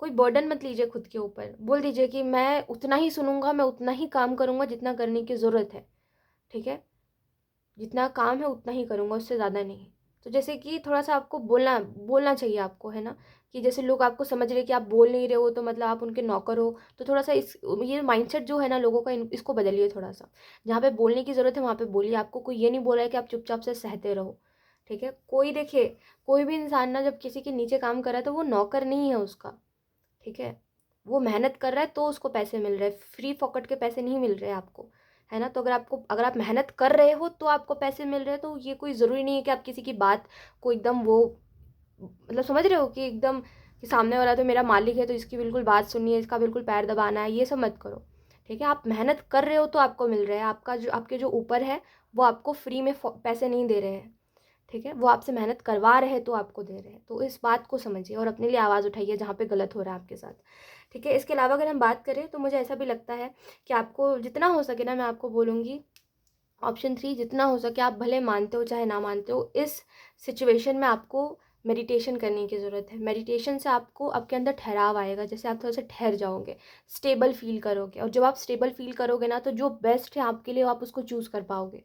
कोई बर्डन मत लीजिए खुद के ऊपर, बोल दीजिए कि मैं उतना ही सुनूंगा, मैं उतना ही काम करूंगा जितना करने की ज़रूरत है। ठीक है। जितना काम है उतना ही करूँगा, उससे ज़्यादा नहीं। तो जैसे कि थोड़ा-सा आपको बोलना बोलना चाहिए आपको, है ना? कि जैसे लोग आपको समझ रहे हैं कि आप बोल नहीं रहे हो तो मतलब आप उनके नौकर हो, तो थोड़ा-सा इस ये माइंडसेट जो है ना लोगों का, इन इसको बदलिए थोड़ा-सा। जहाँ पे बोलने की ज़रूरत है वहाँ पे बोलिए, आपको कोई ये नहीं बोल रहा है कि आप चुपचाप से सहते रहो। ठीक है? कोई देखिए, कोई भी इंसान ना जब किसी के नीचे काम कर रहा है तो वो नौकर नहीं है उसका। ठीक है। वो मेहनत कर रहा है तो उसको पैसे मिल रहे हैं, फ्री फोकट के पैसे नहीं मिल रहे हैं आपको। है ना। तो अगर आप मेहनत कर रहे हो तो आपको पैसे मिल रहे हैं, तो ये कोई ज़रूरी नहीं है कि आप किसी की बात को एकदम वो, मतलब समझ रहे हो कि एकदम कि सामने वाला तो मेरा मालिक है तो इसकी बिल्कुल बात सुननी है, इसका बिल्कुल पैर दबाना है, ये सब मत करो। ठीक है। आप मेहनत कर रहे हो तो आपको मिल रहा है, आपका जो आपके जो ऊपर है वो आपको फ्री में पैसे नहीं दे रहे हैं। ठीक है। वो आपसे मेहनत करवा रहे हैं तो आपको दे रहे हैं। तो इस बात को समझिए और अपने लिए आवाज़ उठाइए जहाँ पे गलत हो रहा है आपके साथ। ठीक है। इसके अलावा अगर हम बात करें तो मुझे ऐसा भी लगता है कि आपको जितना हो सके ना, मैं आपको बोलूँगी ऑप्शन 3, जितना हो सके आप भले मानते हो चाहे ना मानते हो, इस सिचुएशन में आपको मेडिटेशन करने की ज़रूरत है। मेडिटेशन से आपको आपके अंदर ठहराव आएगा, जैसे आप थोड़ा-सा ठहर जाओगे, स्टेबल फ़ील करोगे, और जब आप स्टेबल फ़ील करोगे ना तो जो बेस्ट है आपके लिए आप उसको चूज़ कर पाओगे।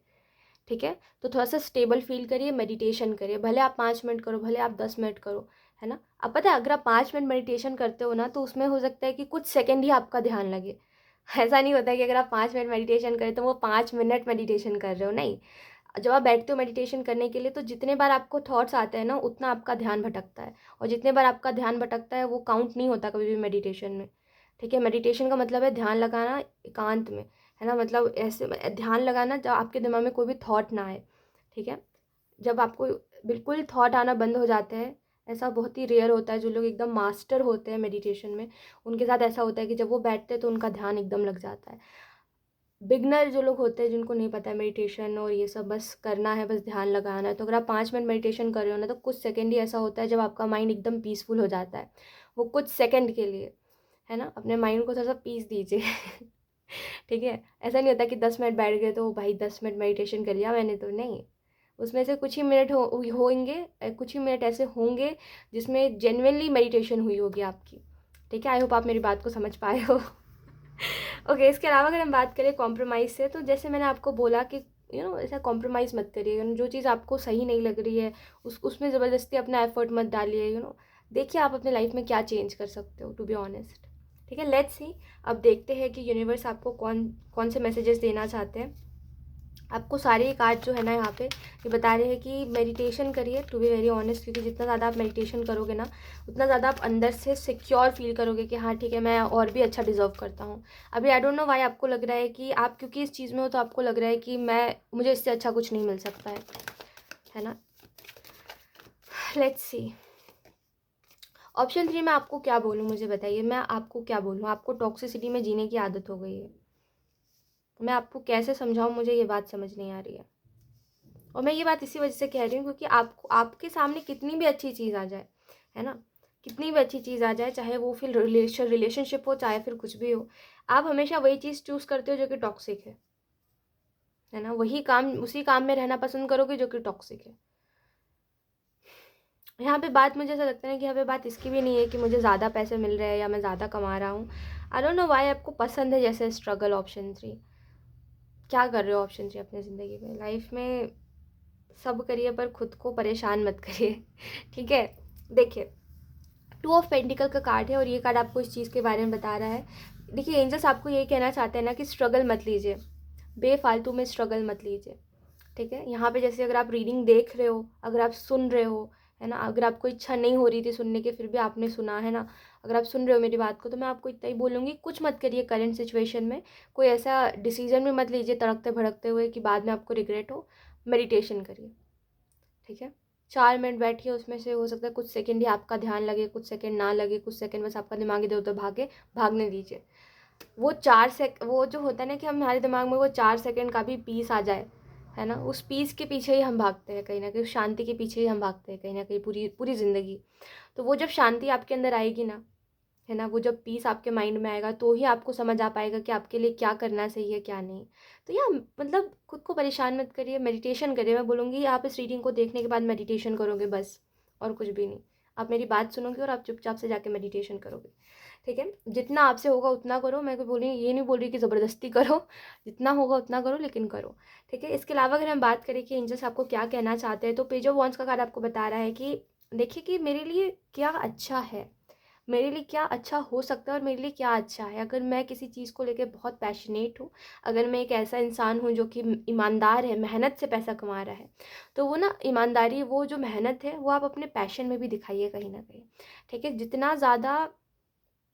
ठीक है। तो थोड़ा सा स्टेबल फील करिए, मेडिटेशन करिए, भले आप 5 मिनट करो, भले आप 10 मिनट करो। है ना। अब पता है अगर आप 5 मिनट मेडिटेशन करते हो ना तो उसमें हो सकता है कि कुछ सेकंड ही आपका ध्यान लगे। ऐसा नहीं होता है कि अगर आप 5 मिनट मेडिटेशन करें तो वो 5 मिनट मेडिटेशन कर रहे हो, नहीं। जब आप बैठते हो मेडिटेशन करने के लिए तो जितने बार आपको थॉट्स आते हैं ना उतना आपका ध्यान भटकता है, और जितने बार आपका ध्यान भटकता है वो काउंट नहीं होता कभी भी मेडिटेशन में। ठीक है। मेडिटेशन का मतलब है ध्यान लगाना एकांत में। है ना। मतलब ऐसे ध्यान लगाना जब आपके दिमाग में कोई भी थॉट ना आए। ठीक है। जब आपको बिल्कुल थॉट आना बंद हो जाते हैं, ऐसा बहुत ही रेयर होता है, जो लोग एकदम मास्टर होते हैं मेडिटेशन में उनके साथ ऐसा होता है कि जब वो बैठते हैं तो उनका ध्यान एकदम लग जाता है। बिगनर जो लोग होते हैं जिनको नहीं पता है मेडिटेशन और ये सब, बस करना है, बस ध्यान लगाना है, तो अगर आप 5 मिनट मेडिटेशन कर रहे हो ना तो कुछ सेकंड ही ऐसा होता है जब आपका माइंड एकदम पीसफुल हो जाता है, वो कुछ सेकंड के लिए। है ना। अपने माइंड को थोड़ा सा पीस दीजिए। ठीक है। ऐसा नहीं होता कि 10 मिनट बैठ गए तो भाई 10 मिनट मेडिटेशन कर लिया मैंने, तो नहीं। उसमें से कुछ ही मिनट होंगे, कुछ ही मिनट ऐसे होंगे जिसमें जेन्युइनली मेडिटेशन हुई होगी आपकी। ठीक है। आई होप आप मेरी बात को समझ पाए हो। ओके। इसके अलावा अगर हम बात करें कॉम्प्रोमाइज़ से, तो जैसे मैंने आपको बोला कि ऐसा कॉम्प्रोमाइज़ मत करिए। जो चीज़ आपको सही नहीं लग रही है उसमें ज़बरदस्ती अपना एफर्ट मत डालिए। देखिए आप अपने लाइफ में क्या चेंज कर सकते हो, टू बी ऑनेस्ट। ठीक है। Let's see. अब देखते हैं कि यूनिवर्स आपको कौन कौन से मैसेजेस देना चाहते हैं। आपको सारे कार्ड जो है ना यहाँ पे ये बता रहे हैं कि मेडिटेशन करिए, टू बी वेरी ऑनेस्ट, क्योंकि जितना ज़्यादा आप मेडिटेशन करोगे ना उतना ज़्यादा आप अंदर से सिक्योर फील करोगे कि हाँ ठीक है, मैं और भी अच्छा डिज़र्व करता हूँ। अभी आई डोंट नो व्हाई आपको लग रहा है कि आप क्योंकि इस चीज़ में हो तो आपको लग रहा है कि मुझे इससे अच्छा कुछ नहीं मिल सकता है ना। Let's see. ऑप्शन 3 में आपको क्या बोलूँ, मुझे बताइए, मैं आपको क्या बोलूँ। आपको टॉक्सिसिटी में जीने की आदत हो गई है। मैं आपको कैसे समझाऊँ, मुझे ये बात समझ नहीं आ रही है। और मैं ये बात इसी वजह से कह रही हूँ क्योंकि आपको आपके सामने कितनी भी अच्छी चीज़ आ जाए, है ना, कितनी भी अच्छी चीज़ आ जाए, चाहे वो फिर रिलेशनशिप हो, चाहे फिर कुछ भी हो, आप हमेशा वही चीज़ चूज़ करते हो जो कि टॉक्सिक है ना, वही काम, उसी काम में रहना पसंद करोगे जो कि टॉक्सिक है। यहाँ पे बात मुझे ऐसा लगता है कि यहाँ पे बात इसकी भी नहीं है कि मुझे ज़्यादा पैसे मिल रहे हैं या मैं ज़्यादा कमा रहा हूँ। आई डोंट नो व्हाई आपको पसंद है जैसे स्ट्रगल ऑप्शन 3। क्या कर रहे हो ऑप्शन 3 अपनी ज़िंदगी में? लाइफ में सब करिए पर खुद को परेशान मत करिए। ठीक है, देखिए 2 ऑफ पेंटिकल का कार्ड है और ये कार्ड आपको इस चीज़ के बारे में बता रहा है। देखिए एंजल्स आपको ये कहना चाहते हैं ना कि स्ट्रगल मत लीजिए, बेफालतू में स्ट्रगल मत लीजिए। ठीक है, यहाँ पे जैसे अगर आप रीडिंग देख रहे हो, अगर आप सुन रहे हो, है ना, अगर आपको इच्छा नहीं हो रही थी सुनने की फिर भी आपने सुना, है ना, अगर आप सुन रहे हो मेरी बात को, तो मैं आपको इतना ही बोलूँगी, कुछ मत करिए करंट सिचुएशन में, कोई ऐसा डिसीजन भी मत लीजिए तड़कते भड़कते हुए कि बाद में आपको रिग्रेट हो। मेडिटेशन करिए, ठीक है, 4 मिनट बैठिए, उसमें से हो सकता है कुछ सेकंड ही आपका ध्यान लगे, कुछ सेकंड ना लगे, कुछ सेकंड बस आपका दिमाग इधर उधर भागने दीजिए। वो जो होता है ना कि हमारे दिमाग में वो 4 सेकंड का भी पीस आ जाए, है ना, उस पीस के पीछे ही हम भागते हैं कहीं ना कहीं, उस शांति के पीछे ही हम भागते हैं कहीं ना कहीं पूरी पूरी ज़िंदगी। तो वो जब शांति आपके अंदर आएगी ना, है ना, वो जब पीस आपके माइंड में आएगा तो ही आपको समझ आ पाएगा कि आपके लिए क्या करना सही है क्या नहीं। तो या मतलब खुद को परेशान मत करिए, मेडिटेशन करिए। मैं बोलूँगी आप इस रीडिंग को देखने के बाद मेडिटेशन करोगे बस, और कुछ भी नहीं। आप मेरी बात सुनोगे और आप चुपचाप से जाके मेडिटेशन करोगे, ठीक है। जितना आपसे होगा उतना करो, मैं कोई बोल रही ये नहीं बोल रही कि ज़बरदस्ती करो, जितना होगा उतना करो लेकिन करो, ठीक है। इसके अलावा अगर हम बात करें कि एंजल्स आपको क्या कहना चाहते हैं, तो पेज ऑफ वॉन्ड्स का कार्ड आपको बता रहा है कि देखिए कि मेरे लिए क्या अच्छा है, मेरे लिए क्या अच्छा हो सकता है और मेरे लिए क्या अच्छा है। अगर मैं किसी चीज़ को लेकर बहुत पैशनेट हूँ, अगर मैं एक ऐसा इंसान हूँ जो कि ईमानदार है, मेहनत से पैसा कमा रहा है, तो वो ना ईमानदारी, वो जो मेहनत है वो आप अपने पैशन में भी दिखाइए कहीं ना कहीं, ठीक है। जितना ज़्यादा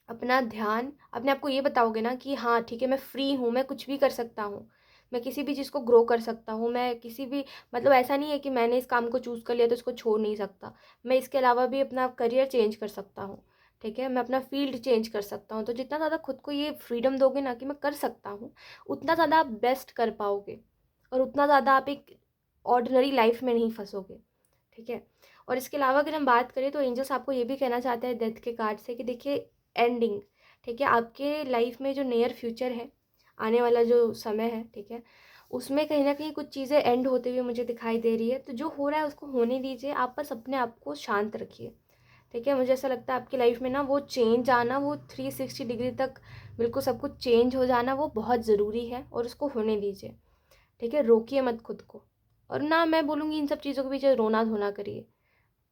अपना ध्यान अपने आप को ये बताओगे ना कि हाँ ठीक है मैं फ्री हूँ, मैं कुछ भी कर सकता हूँ, मैं किसी भी चीज़ को ग्रो कर सकता हूँ, मैं किसी भी, मतलब ऐसा नहीं है कि मैंने इस काम को चूज़ कर लिया तो इसको छोड़ नहीं सकता, मैं इसके अलावा भी अपना करियर चेंज कर सकता हूँ, ठीक है, मैं अपना फील्ड चेंज कर सकता हूँ। तो जितना ज़्यादा खुद को ये फ्रीडम दोगे ना कि मैं कर सकता हूँ, उतना ज़्यादा आप बेस्ट कर पाओगे और उतना ज़्यादा आप एक ऑर्डिनरी लाइफ में नहीं फंसोगे, ठीक है। और इसके अलावा अगर हम बात करें तो एंजल्स आपको ये भी कहना चाहते हैं डेथ के कार्ड से कि देखिए एंडिंग, ठीक है, आपके लाइफ में जो नियर फ्यूचर है, आने वाला जो समय है, ठीक है, उसमें कहीं ना कहीं कुछ चीज़ें एंड होते हुए मुझे दिखाई दे रही है। तो जो हो रहा है उसको होने दीजिए, आप बस अपने आप को शांत रखिए, ठीक है। मुझे ऐसा लगता है आपकी लाइफ में ना वो चेंज आना, वो 360 डिग्री तक बिल्कुल सब कुछ चेंज हो जाना, वो बहुत ज़रूरी है और उसको होने दीजिए, ठीक है। रोकिए मत खुद को, और ना मैं बोलूँगी इन सब चीज़ों के पीछे रोना धोना करिए।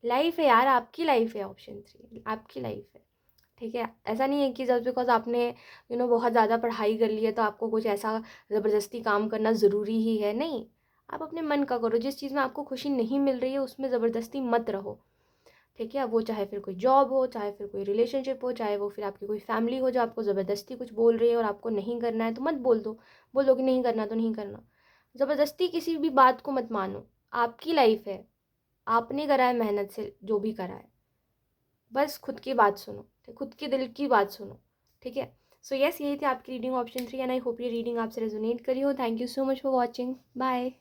लाइफ है यार, आपकी लाइफ है, ऑप्शन 3 आपकी लाइफ है, ठीक है। ऐसा नहीं है कि जस्ट बिकॉज आपने बहुत ज़्यादा पढ़ाई कर ली है तो आपको कुछ ऐसा ज़बरदस्ती काम करना ज़रूरी ही है, नहीं। आप अपने मन का करो, जिस चीज़ में आपको खुशी नहीं मिल रही है उसमें ज़बरदस्ती मत रहो, ठीक है। वो चाहे फिर कोई जॉब हो, चाहे फिर कोई रिलेशनशिप हो, चाहे वो फिर आपकी कोई फैमिली हो जो आपको ज़बरदस्ती कुछ बोल रही है और आपको नहीं करना है तो मत बोल दो कि नहीं करना तो नहीं करना। ज़बरदस्ती किसी भी बात को मत मानो, आपकी लाइफ है, आपने करा है मेहनत से जो भी करा है, बस खुद की बात सुनो, खुद के दिल की बात सुनो, ठीक है। सो यस, यही थी आपकी reading option 3 and I hope ये रीडिंग आपसे रेजोनेट करी हो। Thank you so much for watching, bye.